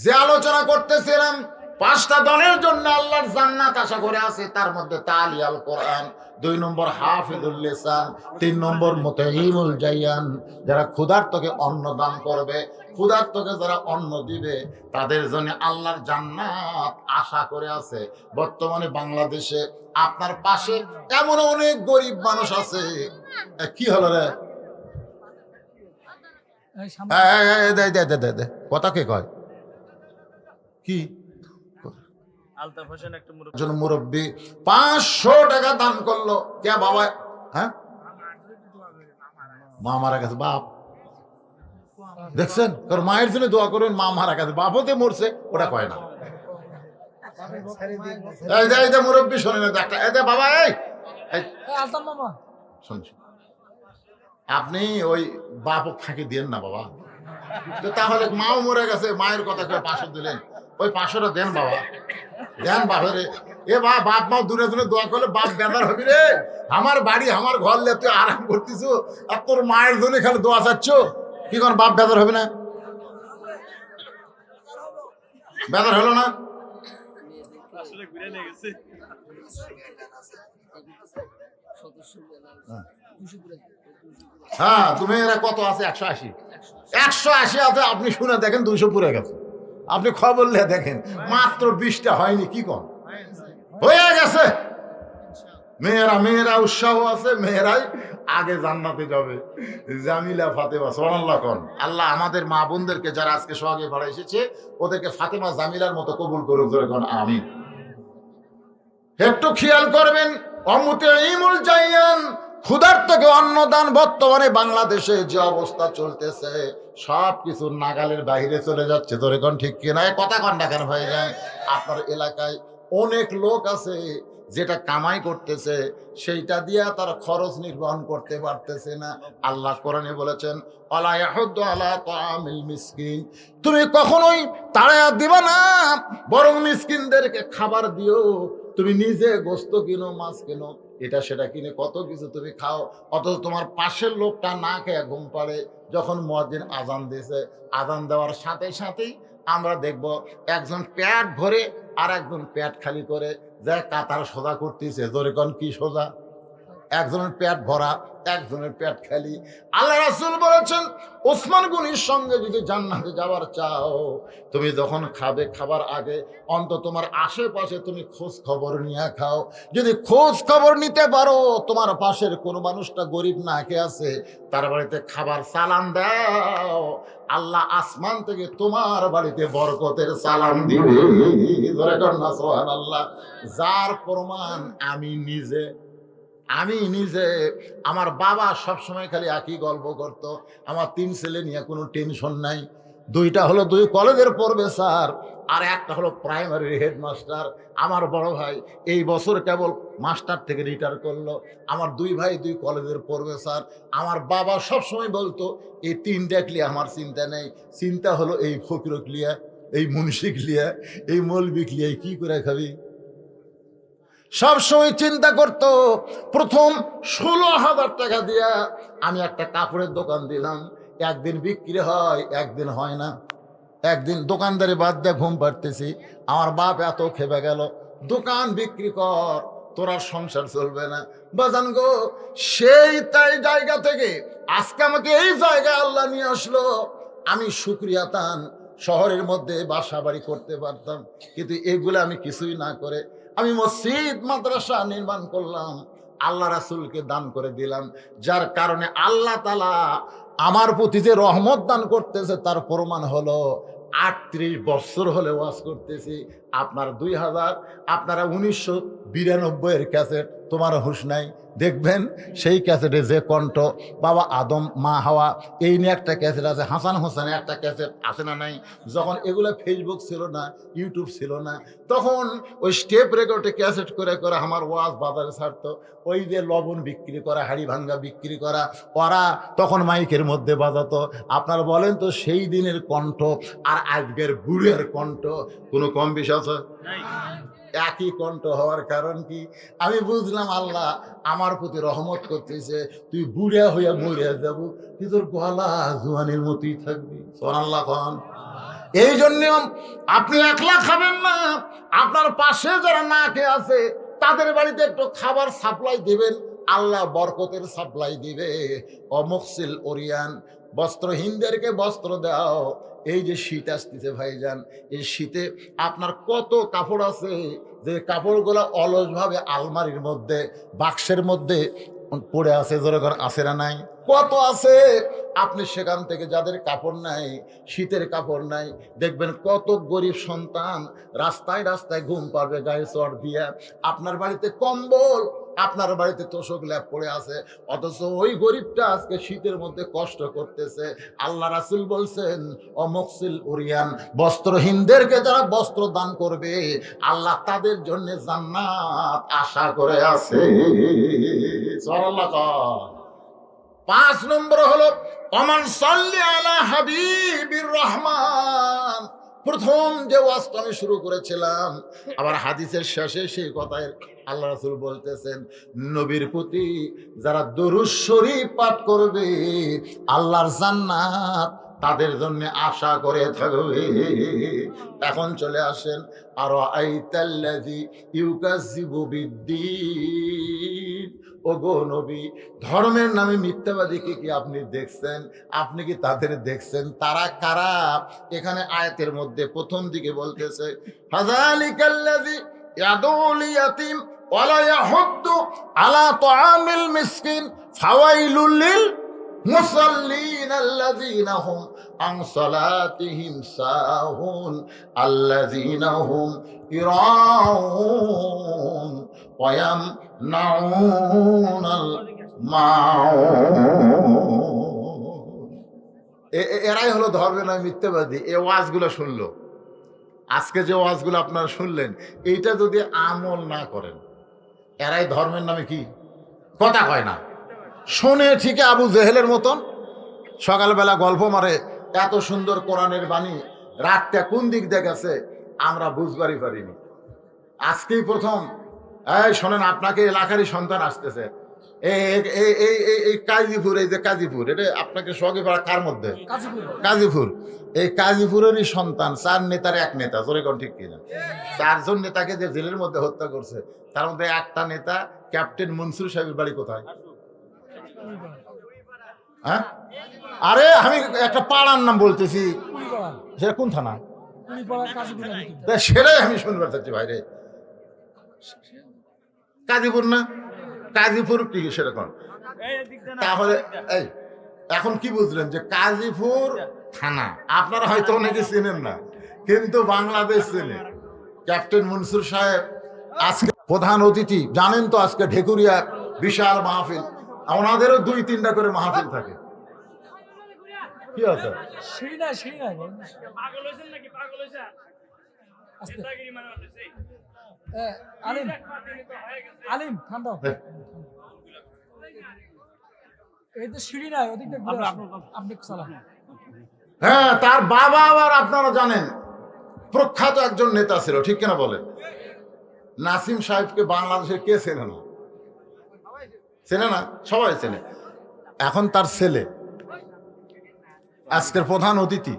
Speaker 1: যে আলোচনা করতেছিলাম 5টা দলের জন্য আল্লাহর জান্নাত আশা করে আছে, তার মধ্যে তালি আল কোরআন, 2 নম্বর হাফিজুল লিসান, 3 নম্বর মুতাইমুল জায়ান, যারা ক্ষুধার্তকে অন্ন দান করবে, ক্ষুধার্তকে যারা অন্ন দিবে, তাদের জন্য আল্লাহর জান্নাত আশা করে আছে। বর্তমানে বাংলাদেশে আপনার পাশে এমন অনেক গরিব মানুষ আছে। কি হলো রে? দে কথা কে কয় কি?
Speaker 3: আলতাফ হোসেন একটা মুরব্বী
Speaker 1: একজন মুরব্বী 500 টাকা দান করলো। কে বাবা? হ্যাঁ, মা মারা গেছে, বাপ দেখছেন, কারণ মায়ের জন্য দোয়া করবেন, মা মারা গেছে, বাপতে মরছে, ওটা কয় না। এই যে মুরব্বী শোনেন একটা, এই যে বাবা, এই
Speaker 4: আলতাম মামা
Speaker 1: শুনছি, আপনি ওই বাপ ফাঁকি দিয়েন না বাবা। তো তাহলে মাও মরে গেছে, মায়ের কথা কেউ 500 দিলেন, ওই 500টা দেন বাবা, দেন বাপের। এ বাপ মা দূরে দূরে দোয়া করলে বাপ বেদার হবি রে। আমার বাড়ি আমার ঘর লে তুই আরাম করতিস, আর তোর মায়ের জন্য খালি দোয়া চাচ্ছ, কি কোন বাপ বেদার হবে না? বেদার হলো না?
Speaker 3: আসলে ঘুরে নিয়ে গেছে।
Speaker 1: হ্যাঁ, তুমি এরা কত আছে? 180 আছে। আপনি শুনে দেখেন 200 পুরে গেছে।
Speaker 2: আপনি খবর নিয়ে দেখেন, মাত্র 20টা হয়নি, কি কম হয়ে গেছে। মেয়েরা উৎসাহ আছে, মেয়েরাই আগে জান্নাতে যাবে। জামিলা ফাতেমা, সুবহানাল্লাহ কোন। আল্লাহ আমাদের মা বোনদেরকে যারা আজকে সোহাগে ভাড়া এসেছে ওদেরকে ফাতেমা জামিলার মতো কবুল করুক, জোরে কোন আমিন। একটু খেয়াল করবেন, অমুতিমুল জাইয়ান, ক্ষুধার্তকে অন্নদান বর্তমানে বাংলাদেশে যে অবস্থা চলতেছে সব কিছু নাগালের বাইরে চলে যাচ্ছে, ধরে কোন ঠিক কিনা? কথা কন না কেন ভাই? আপনার এলাকায় অনেক লোক আছে যেটা কামাই করতেছে সেইটা দিয়া তার খরচ নির্বহন করতে পারতেছে না। আল্লাহ কোরআনে বলেছেন, আলা ইয়াহুদ্দু আলা তাআমিল মিসকিন, তুমি কখনোই তাড়ায়া দিবা না, বরং মিসকিনদেরকে খাবার দিও। তুমি নিজে গোস্ত কিনো, মাছ কিনো, এটা সেটা কিনে কত কিছু তুমি খাও, অথচ তোমার পাশের লোকটা না খেয়ে ঘুম পাড়ে। যখন মুয়াজ্জিন আজান দিয়েছে, আজান দেওয়ার সাথে সাথেই আমরা দেখব একজন পেট ভরে আর একজন পেট খালি করে যা কাতার সোজা করতেছে, জোরে কোন কি সোজা? একজনের পেট ভরা, একজনের পেট খালি। আল্লাহ রাসূল বলেছেন, ওসমান গনির সঙ্গে যদি জান্নাতে যাওয়ার চাও, তুমি যখন খাবে খাবার আগে অন্তত তোমার আশেপাশে তুমি খোঁজ খবর নিয়ে খাও। যদি খোঁজ খবর নিতে পারো তোমার পাশের কোনো মানুষটা গরিব না খেয়ে আছে, তার বাড়িতে খাবার সালাম দাও, আল্লাহ আসমান থেকে তোমার বাড়িতে বরকতের সালাম দিবে। সুবহানাল্লাহ। যার প্রমাণ আমি নিজে আমার বাবা সবসময় খালি একই গল্প করতো, আমার 3 ছেলে নিয়ে কোনো টেনশন নাই। 2টা হলো 2 কলেজের পড়বে স্যার, আর একটা হলো প্রাইমারির হেডমাস্টার। আমার বড় ভাই এই বছর কেবল মাস্টার থেকে রিটায়ার করলো। আমার 2 ভাই 2 কলেজের পড়বে স্যার। আমার বাবা সবসময় বলতো, এই 3টা লিয়ে আমার চিন্তা নেই, চিন্তা হলো এই ফকিরক লিয়া, এই মুন্সিক লিয়া, এই মৌলবিক লিয়া কি করে খাবি। সব সময় চিন্তা করতো। প্রথম 16,000 টাকা দিয়া আমি একটা কাপড়ের দোকান দিলাম, একদিন বিক্রি হয়, একদিন হয় না। একদিন দোকানদারি বাদ দিয়ে ঘুম পাড়তেছি, আমার বাপ এত খেপে গেল, দোকান বিক্রি কর, তোরা সংসার চলবে না। বাজান গো, সেই তাই জায়গা থেকে আজকে আমাকে এই জায়গায় আল্লাহ নিয়ে আসলো। আমি শুকরিয়া তান, শহরের মধ্যে বাসা বাড়ি করতে পারতাম, কিন্তু এগুলো আমি কিছুই না করে আমি মসজিদ মাদ্রাসা নির্মাণ করলাম, আল্লাহ রাসূলকে দান করে দিলাম। যার কারণে আল্লাহ তাআলা আমার প্রতি যে রহমত দান করতেছে তার প্রমাণ হলো 38 বছর হলে ওয়াজ করতেছি। আপনার 2000, আপনারা 1992 ক্যাসেট তোমার হুঁশ নাই, দেখবেন সেই ক্যাসেটে যে কণ্ঠ, বাবা আদম মা হাওয়া, এই নিয়ে একটা ক্যাসেট আছে, হাসান হোসেনের একটা ক্যাসেট আছে না নাই? যখন এগুলো ফেসবুক ছিল না, ইউটিউব ছিল না, তখন ওই স্টেপ রেকর্ডে ক্যাসেট করে করে আমার ওয়াজ বাজারে ছাড়তো। ওই যে লবণ বিক্রি করা, হাড়ি ভাঙ্গা বিক্রি করা, ওরা তখন মাইকের মধ্যে বাজাতো। আপনারা বলেন তো, সেই দিনের কণ্ঠ আর আজকের বুড়ের কণ্ঠ কোনো কম বেশি আছে? একই কণ্ঠ হওয়ার কারণ কি? আমি বুঝলাম আল্লাহ আমার প্রতি রহমত করতেছে। তুই বুড়া হইয়া মরিয়া যাব, তুই তোর গলা জোয়ানের মতোই থাকবি। সুবহানাল্লাহ খান। এই জন্য আপনি একলা খাবেন না, আপনার পাশে যারা না খেয়ে আছে তাদের বাড়িতে একটু খাবার সাপ্লাই দিবেন, আল্লাহ বরকতের সাপ্লাই দিবে। অমুকসিল ওরিয়ান, বস্ত্রহীনদেরকে বস্ত্র দাও। এই যে শীত আসতেছে ভাইজান, এই শীতে আপনার কত কাপড় আছে যে কাপড়গুলো অলসভাবে আলমারির মধ্যে, বাক্সের মধ্যে পড়ে আছে, যেরকম আছে না নাই? কত আছে। আপনি সেখান থেকে যাদের কাপড় নাই, শীতের কাপড় নাই, দেখবেন কত গরিব সন্তান রাস্তায় রাস্তায় ঘুম পাড়বে গায়ে চড় দিয়া। আপনার বাড়িতে কম্বল, আপনার বাড়িতে তোষক ল্যাপ পড়ে আছে, অথচ ওই গরিবটা আজকে শীতের মধ্যে কষ্ট করতেছে। আল্লাহ রাসূল বলছেন, অমুকসিল উরিয়ান, বস্ত্রহীনদেরকে যারা বস্ত্র দান করবে আল্লাহ তাদের জন্য জান্নাত আশা করে আছে। সুবহানাল্লাহ। 5 নম্বর হলো ওমান সাল্লি আলা হাবিবির রহমান। প্রথম যে ওয়াজটা আমি শুরু করেছিলাম, আবার হাদিসের শেষে সেই কথায় আল্লাহ রাসূল বলতেছেন, নবীর প্রতি যারা দরুদ শরীফ পাঠ করবে আল্লাহর জান্নাত তাদের জন্য আশা করে থাকবে। এখন চলে আসেন, আর আইতাল্লাযী ইউকাযযিবু বিদ্দীন, মিসকিন। ও গো নবী, ধর্মের নামে মিথ্যাবাদীকে কি আপনি দেখছেন? আপনি কি তাদের দেখছেন? তারা কারা? এখানে আয়াতের মধ্যে প্রথম দিকে বলতেছে ফাযালিকাল্লাযী ইয়াদুল ইয়াতীম ওয়া লা ইয়াহুদ্দু আলা তাআমিল মিসকিন ফাওয়াইলুল লিল মুসাল্লিন আল্লাযীনা হুম আন সালাতিহিম সাহুন আল্লাযীনা হুম ইরাউন ওয়া ইয়ামনাউনাল মাউন। এরাই হলো ধর্মের নামে মিথ্যাবাদী। এই ওয়াজগুলো শুনলো, আজকে যে ওয়াজগুলো আপনারা শুনলেন, এইটা যদি আমল না করেন, এরাই ধর্মের নামে কি কথা কয় না, শোনে ঠিক আবু জেহেলের মতন, সকালবেলা গল্প মারে, এত সুন্দর কোরআনের বাণী, রাতটা কোন দিক দিয়ে গেছে আমরা বুঝবারই পারিনি। আজকেই প্রথম এই শোনেন, আপনাকে এলাকারই সন্তান আসতেছে, এই কাজীপুর, এই যে কাজীপুর, এটা আপনাকে সঙ্গে পাড়া কার মধ্যে? কাজীপুর। এই কাজীপুরেরই সন্তান, 4 নেতার এক নেতা, জোরে কোন ঠিক কিনা? 4 জন নেতাকে যে জেলের মধ্যে হত্যা করছে, তার মধ্যে একটা নেতা ক্যাপ্টেন মনসুর সাহেবের বাড়ি কোথায়? হ্যাঁ, আরে আমি একটা পাড়ার নাম বলতেছি, সেটা কোন থানা? সেটাই আমি শুনবার চাচ্ছি ভাইরে। কাজীপুর না? কাজীপুর কি সেরকম? তাহলে এই এখন কি বুঝলেন যে কাজীপুর থানা আপনারা হয়তো অনেকে চেনেন না, কিন্তু বাংলাদেশ চেনে। ক্যাপ্টেন মনসুর সাহেব আজকে প্রধান অতিথি, জানেন তো আজকে ঢেকুরিয়া বিশাল মাহফিল, ওনাদেরও 2-3টা করে মাহফিল থাকে। কি আছে?
Speaker 5: আলিম ঠান্ডা এই তো সিঁড়ি নাই, ওদিক দিয়ে আপনি চালান।
Speaker 2: হ্যাঁ, তার বাবা আবার আপনারা জানেন প্রখ্যাত একজন নেতা ছিল, ঠিক কিনা বলেন? নাসিম সাহেবকে বাংলাদেশে কে চেনে না? চেনে না? সবাই চেনে। এখন তার ছেলে আজকের প্রধান অতিথি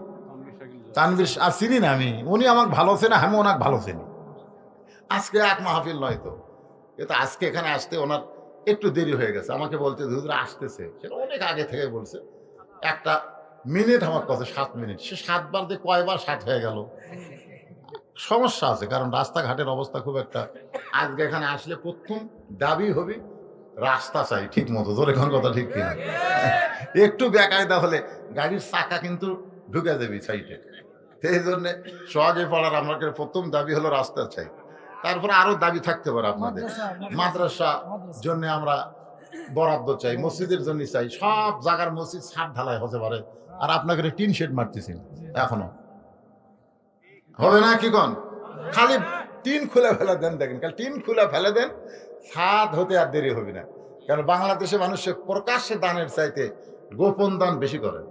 Speaker 2: তানভীর, আর চিনি না আমি, উনি আমাকে ভালো চেনে, আমি ওনাকে ভালো চিনি। আজকে এক মাহফিল নয় তো, কিন্তু আজকে এখানে আসতে ওনার একটু দেরি হয়ে গেছে। আমাকে বলতে হুজুর আসতেছে, সেটা অনেক আগে থেকে বলছে। একটা মিনিট আমার কাছে 7 মিনিট, সে 7 বার যে কয়বার 7 হয়ে গেল, সমস্যা আছে, কারণ রাস্তাঘাটের অবস্থা খুব একটা। আজকে এখানে আসলে প্রথম দাবি হবে রাস্তা চাই ঠিক মতো, জোরে কোন কথা ঠিক কিনা? একটু বেকায়দা হলে গাড়ির চাকা কিন্তু ঢুকে যাবি সাইডে। সেই জন্যে সহজে পড়ার আমাদের প্রথম দাবি হলো রাস্তা চাই। তারপরে আরো দাবি থাকতে পারে আপনাদের, মাদ্রাসা জন্য আমরা বরাদ্দ চাই, মসজিদের জন্য চাই, সব জায়গার মসজিদ ছাদ ঢালাই হতে পারে, আর আপনাকে টিন শেড মারতেছেন এখনো হবে না কি কন? খালি টিন খুলে ফেলে দেন, দেখেন খালি টিন খুলে ফেলে দেন, ছাদ হতে আর দেরি হবে না। কারণ বাংলাদেশে মানুষের প্রকাশ্যে দানের চাইতে গোপন দান বেশি করে।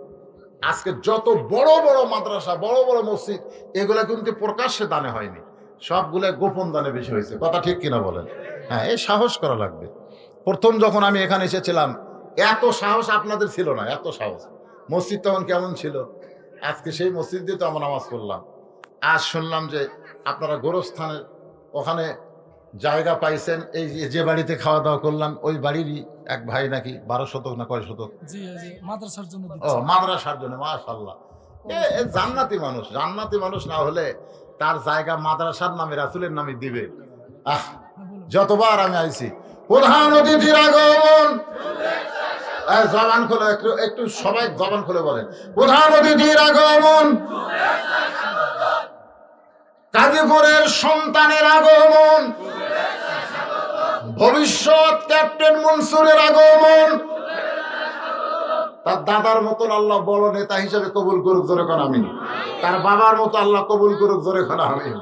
Speaker 2: আজকে যত বড় বড় মাদ্রাসা, বড় বড় মসজিদ, এগুলা কিন্তু প্রকাশ্যে দানে হয়নি, সবগুলো গোপন দানে বেশি হয়েছে। কথা ঠিক কিনা বলেন? হ্যাঁ, এই সাহস করা লাগবে। প্রথম যখন আমি এখানে এসেছিলাম, এত সাহস আপনাদের ছিল না, এত সাহস। মসজিদ তখন কেমন ছিল? আজকে সেই মসজিদ দিয়ে তো আমরা নামাজ পড়লাম। আজ শুনলাম যে আপনারা গোরস্থানের ওখানে জায়গা পাইছেন, এই যে বাড়িতে খাওয়া দাওয়া করলাম, ওই বাড়িরই এক ভাই নাকি 12 শতক না কয় শতক,
Speaker 5: মাদ্রাসার জন্য।
Speaker 2: ও মাদ্রাসার জন্য, মাশাআল্লাহ। জান্নাতি মানুষ, জান্নাতি মানুষ না হলে তার জায়গা মাদ্রাসার নামে, রাসূলের নামে দিবে। যতবার আমি আইছি, প্রধান অতিথির আগমন, জবান খুলে একটু একটু সবাই জবান খুলে বলেন, প্রধান অতিথির আগমন, গাজীপুরের সন্তানের আগমন, ভবিষ্যৎ ক্যাপ্টেন মনসুরের আগমন, তার দাদার মতন আল্লাহ বড় নেতা হিসেবে কবুল করুক, জোরে কোন আমিন। তার বাবার মতো আল্লাহ কবুল করুক, জোরে কোন আমিন।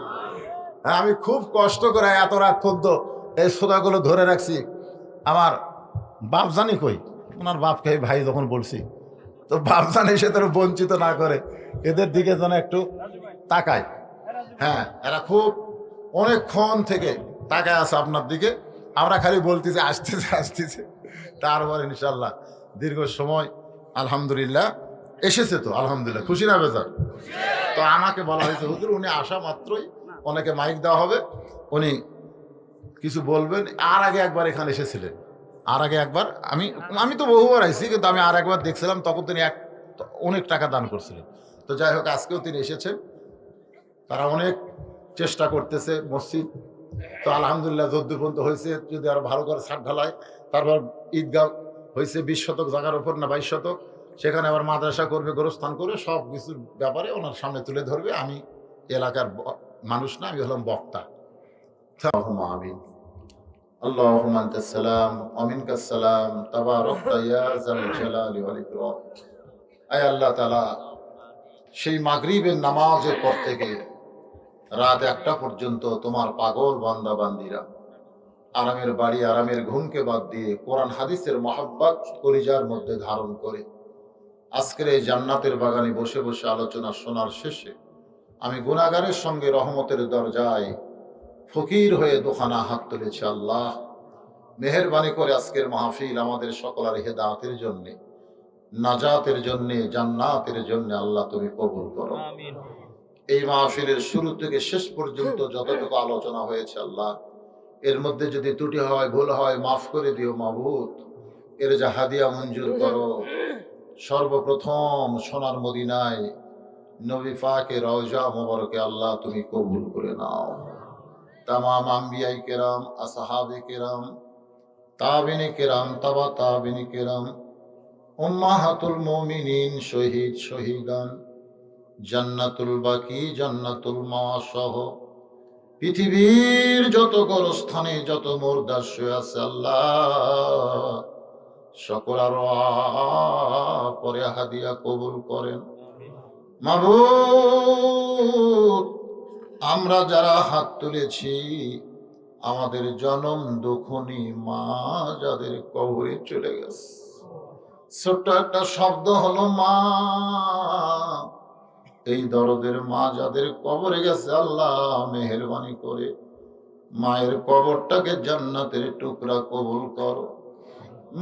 Speaker 2: আমি খুব কষ্ট করে এত রাত পর্যন্ত এই সোদাগুলো ধরে রাখছি। আমার বাপ জানি কই, ওনার বাপকে ভাই যখন বলছি, তো বাপ জানি সে তোর বঞ্চিত না করে, এদের দিকে যেন একটু তাকায়। হ্যাঁ, এরা খুব অনেকক্ষণ থেকে তাকায় আছে আপনার দিকে। আমরা খালি বলতেছি আসতেছে আসতেছে, তারপরে ইনশাল্লাহ দীর্ঘ সময় আলহামদুলিল্লাহ এসেছে। তো আলহামদুলিল্লাহ খুশি না বেজার? তো আমাকে বলা হয়েছে হুজুর উনি আসা মাত্রই ওনাকে মাইক দেওয়া হবে, উনি কিছু বলবেন। আর আগে একবার এখানে এসেছিলেন, আর আগে একবার আমি আমি তো বহুবার আইছি, কিন্তু আমি আর একবার দেখছিলাম, তখন তিনি অনেক টাকা দান করছিলেন। তো যাই হোক, আজকেও তিনি এসেছেন। তারা অনেক চেষ্টা করতেছে মসজিদ, তো আলহামদুলিল্লাহ যদ্দূর পর্যন্ত হয়েছে, যদি আরো ভালো করে ছাদ ঢালাই, তারপর ঈদগাহ হয়েছে 20 শতক জায়গার উপর না 22 শতক, সেখানে আবার মাদ্রাসা করবে, গোরস্থান করবে, সব কিছুর ব্যাপারে ওনার সামনে তুলে ধরবে। আমি এলাকার মানুষ না, আমি হলাম বক্তা। আমিন। اللهم انت السلام ومنك السلام تبارك يا ذا الجلال والاكرام। আয় আল্লাহ তাআলা, সেই মাগরিবের নামাজের পর থেকে রাত 1টা পর্যন্ত তোমার পাগল বান্দা বান্দিরা আরামের বাড়ি, আরামের ঘুমকে বাদ দিয়ে কোরআন হাদিসের মহব্বত কলিজার মধ্যে ধারণ করে আজকের এই জান্নাতের বাগানে বসে বসে আলোচনা শোনার শেষে আমি গুনাহগারের সঙ্গে রহমতের দরজায় ফকির হয়ে দোখানা হাত তুলেছি। আল্লাহ, মেহেরবানি করে আজকের মাহফিল আমাদের সকলের হেদায়েতের জন্য, নাজাতের জন্য, জান্নাতের জন্য আল্লাহ তুমি কবুল করো।
Speaker 3: আমিন।
Speaker 2: এই মাহফিলের শুরু থেকে শেষ পর্যন্ত যতটুকু আলোচনা হয়েছে আল্লাহ, এর মধ্যে যদি ত্রুটি হয়, ভুল হয়, মাফ করে দিও মাবুদ। এর যা হাদিয়া মঞ্জুর করো। সর্বপ্রথম সোনার মদিনায় নবী পাকের রওজা মোবারকে আল্লাহ তুমি কবুল করে নাও। তামাম আম্বিয়াই কেরাম, আসহাবে কেরাম, তাবিনে কেরাম, তাবা তাবিনে কেরাম, উম্মাহাতুল মুমিনিন, শহীদ শহীদান, জান্নাতুল বাকি, জান্নাতুল মাওয়া সহ পৃথিবীর যত গোরস্থানে যত মুর্দার শুয়ে আছে আল্লাহ, সকল আরো পরে হাদিয়া কবুল করেন। মাবুদ, আমরা যারা হাত তুলেছি, আমাদের জনম দুঃখনী মা যাদের কবরে চলে গেছে, ছোট্ট একটা শব্দ হলো মা, এই দরদের মা যাদের কবরে গেছে আল্লাহ মেহেরবানি করে মায়ের কবরটাকে জান্নাতের টুকরা কবুল করো।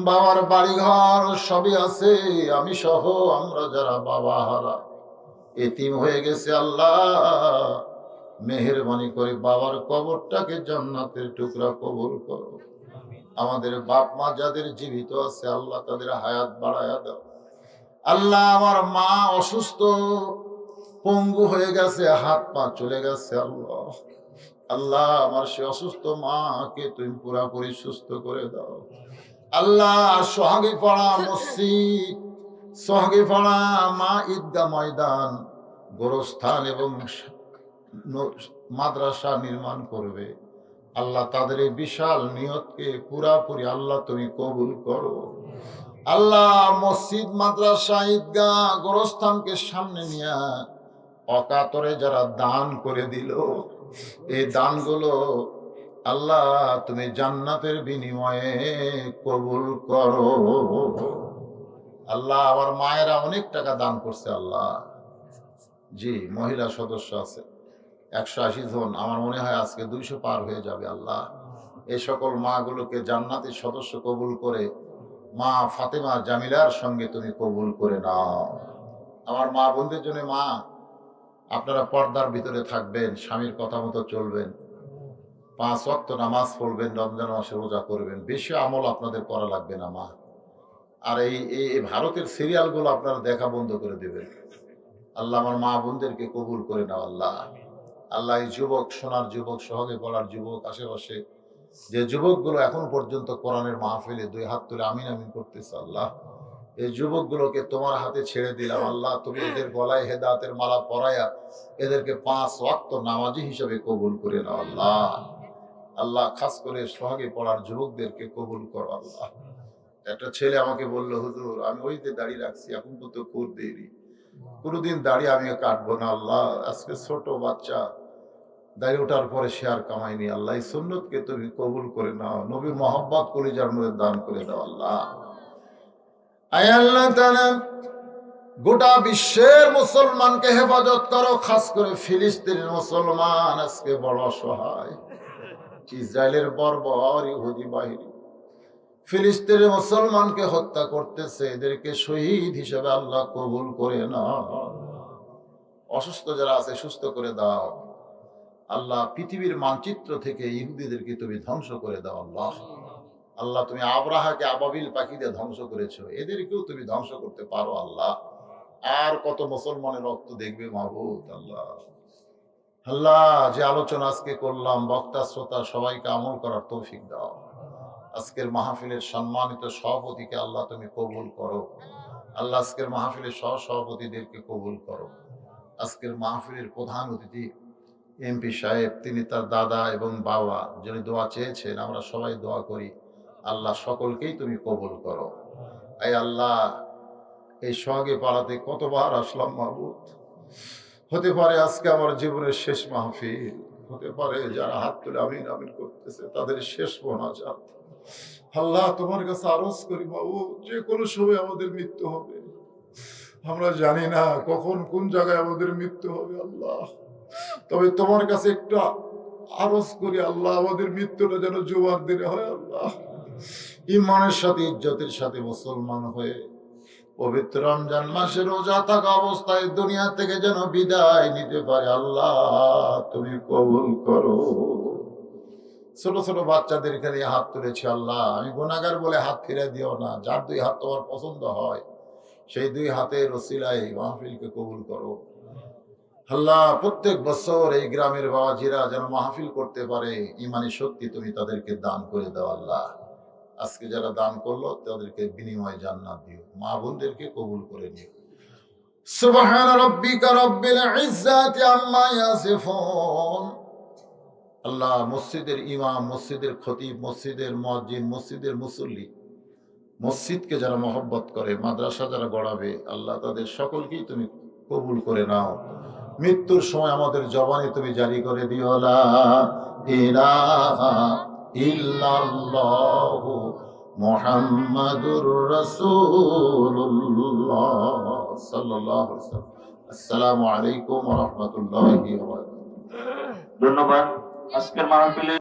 Speaker 2: বাবার বাড়িঘর সবই আছে, আমি সহ আমরা যারা বাবা হারা এতিম হয়ে গেছে আল্লাহ মেহেরবানি করে বাবার কবরটাকে জান্নাতের টুকরা কবুল করো। আমাদের বাপ মা যাদের জীবিত আছে আল্লাহ তাদের হায়াত বাড়ায়া দাও। আল্লাহ, আমার মা অসুস্থ, পঙ্গু হয়ে গেছে, হাত পা চলে গেছে আল্লাহ, আল্লাহ আমার সে অসুস্থ মাকে তুমি পুরাপুরি সুস্থ করে দাও। আল্লাহ, সোহাগী পাড়া মসজিদ, সোহাগী পাড়া মা ঈদগাহ ময়দান, গোরস্থান এবং মাদ্রাসা নির্মাণ করবে আল্লাহ, তাদের এই বিশাল নিয়তকে পুরাপুরি আল্লাহ তুমি কবুল করো। আল্লাহ, মসজিদ, মাদ্রাসা, ঈদগাহ, গোরস্থানকে সামনে নিয়ে অকাতরে যারা দান করে দিল, এই দানগুলো আল্লাহ তুমি জান্নাতের বিনিময়ে কবুল করো। আল্লাহ, আমার মায়েরা অনেক টাকা দান করছে আল্লাহ। জি, মহিলা সদস্য আছে 180 জন, আমার মনে হয় আজকে 200 পার হয়ে যাবে। আল্লাহ, এই সকল মাগুলোকে জান্নাতের সদস্য কবুল করে মা ফাতেমা জামিলার সঙ্গে তুমি কবুল করে নাও। আমার মা বোনদের জন্য, মা আপনারা পর্দার ভিতরে থাকবেন, স্বামীর কথা মতো চলবেন, 5 ওয়াক্ত নামাজ পড়বেন, রমজান মাসে রোজা করবেন, বেশি আমল আপনাদের করা লাগবে না মা। আর এই ভারতের সিরিয়ালগুলো আপনারা দেখা বন্ধ করে দেবেন। আল্লাহ, আমার মা বোনদেরকে কবুল করে নাও। আল্লাহ, আল্লাহ এই যুবক, সোনার যুবক, সহজে পড়ার যুবক, আশেপাশে যে যুবকগুলো এখন পর্যন্ত কোরআনের মাহফিলে 2 হাত তুলে আমিন আমিন করতেছে আল্লাহ, এই যুবকগুলোকে তোমার হাতে ছেড়ে দিলাম। আল্লাহ, তুমি এদের গলায় হেদায়েতের মালা পরায়া এদেরকে 5 ওয়াক্ত নামাজি হিসেবে কবুল করে নাও। আল্লাহ, আল্লাহ খাস করে সোহাগে পড়ার যুবকদেরকে কবুল করো। আল্লাহ, একটা ছেলে আমাকে বলল, হুজুর আমি ওই যে দাড়ি রাখছি, এখন তো খুব দেরি, কোনোদিন দাড়ি আমিও কাটবো না। আল্লাহ, আজকে ছোট বাচ্চা, দাড়ি ওঠার পরে সে আর কামাইনি। আল্লাহ, এই সুন্নতকে তুমি কবুল করে নাও, নবীর মহব্বত কলিজার মধ্যে দান করে দাও। আল্লাহ, আয় আল্লাহ তাআলা গোটা বিশ্বের মুসলমানকে হেফাজত করো, খাস করে ফিলিস্তিনের মুসলমান আজকে বড় অসহায়। ইসরায়েলের বর্বর ইহুদি বাহিনী ফিলিস্তিনের মুসলমানকে হত্যা করতেছে, এদেরকে শহীদ হিসেবে আল্লাহ কবুল করে নাও। অসুস্থ যারা আছে সুস্থ করে দাও। আল্লাহ, পৃথিবীর মানচিত্র থেকে ইহুদিদেরকে তুমি ধ্বংস করে দাও। আল্লাহ, আল্লাহ তুমি আব্রাহাকে আবাবিল পাখি দিয়ে ধ্বংস করেছো, এদেরকেও তুমি ধ্বংস করতে পারো আল্লাহ। আর কত মুসলমানের রক্ত দেখবে মাহবুব আল্লাহ। আল্লাহ যে আলোচনা আজকে করলাম, বক্তা শ্রোতা সবাইকে আমল করার তৌফিক দাও। আজকের মাহফিলের সম্মানিত সভাপতিকে আল্লাহ তুমি কবুল করো আল্লাহ। আজকের মাহফিলের সহসভাপতিদেরকে কবুল করো। আজকের মাহফিলের প্রধান অতিথি এমপি সাহেব, তিনি তার দাদা এবং বাবা যিনি দোয়া চেয়েছেন, আমরা সবাই দোয়া করি আল্লাহ সকলকেই তুমি কবুল করো। এই আল্লাহ এই সোহাগে পাড়াতে কতবার আসলাম মাহবুব, হতে পারে আজকে আমার জীবনের শেষ মাহফিল, হতে পারে যারা হাত তুলে আমিন আমিন করতেছে তাদের শেষ মোনাজাত। আল্লাহ তোমার কাছে আরজ করি মাহবুব, যে কোনো সময় আমাদের মৃত্যু হবে, আমরা জানি না কখন কোন জায়গায় আমাদের মৃত্যু হবে আল্লাহ। তবে তোমার কাছে একটু আরজ করি আল্লাহ, আমাদের মৃত্যুটা যেন জোয়ার দিনে হয় আল্লাহ, ইমানের সাথে ইজ্জতের সাথে মুসলমান হয়ে পবিত্র রমজান মাসে রোজা থাকা অবস্থায় দুনিয়া থেকে যেন বিদায় নিতে পারে আল্লাহ তুমি কবুল করো। ছোট ছোট বাচ্চাদেরকে নিয়ে হাত তুলেছি আল্লাহ, আমি গুনাহগার বলে হাত ফিরে দিও না। যার দুই হাত তোমার পছন্দ হয় সেই দুই হাতের ওসিলায় মাহফিলকে কবুল করো আল্লাহ। প্রত্যেক বছর এই গ্রামের বাবাজিরা যেন মাহফিল করতে পারে, ইমানি শক্তি তুমি তাদেরকে দান করে দাও আল্লাহ। আজকে যারা দান করলো তাদেরকে বিনিময় জান্নাত দিও, মা বোনদেরকে কবুল করে নিও। সুবহান রাব্বিকা রাব্বিল ইজ্জাতি আম্মা ইয়াসিফুন। আল্লাহ মসজিদের ইমাম, মসজিদের খতিব, মসজিদের মুয়াজ্জিন, মসজিদের মুসল্লি, মসজিদকে যারা মহব্বত করে, মাদ্রাসা যারা গড়াবে আল্লাহ তাদের সকলকেই তুমি কবুল করে নাও। মৃত্যুর সময় আমাদের জবানে তুমি জারি করে দিও লা ইলাহা ইল্লাল্লাহু মুহাম্মাদুর রাসূলুল্লাহ সাল্লাল্লাহু আলাইহি ওয়াসাল্লাম। আসসালামু আলাইকুম ওয়া রাহমাতুল্লাহি ওয়া বারাকাতুহু।
Speaker 6: ধন্যবাদ। আজকের মাহফিলে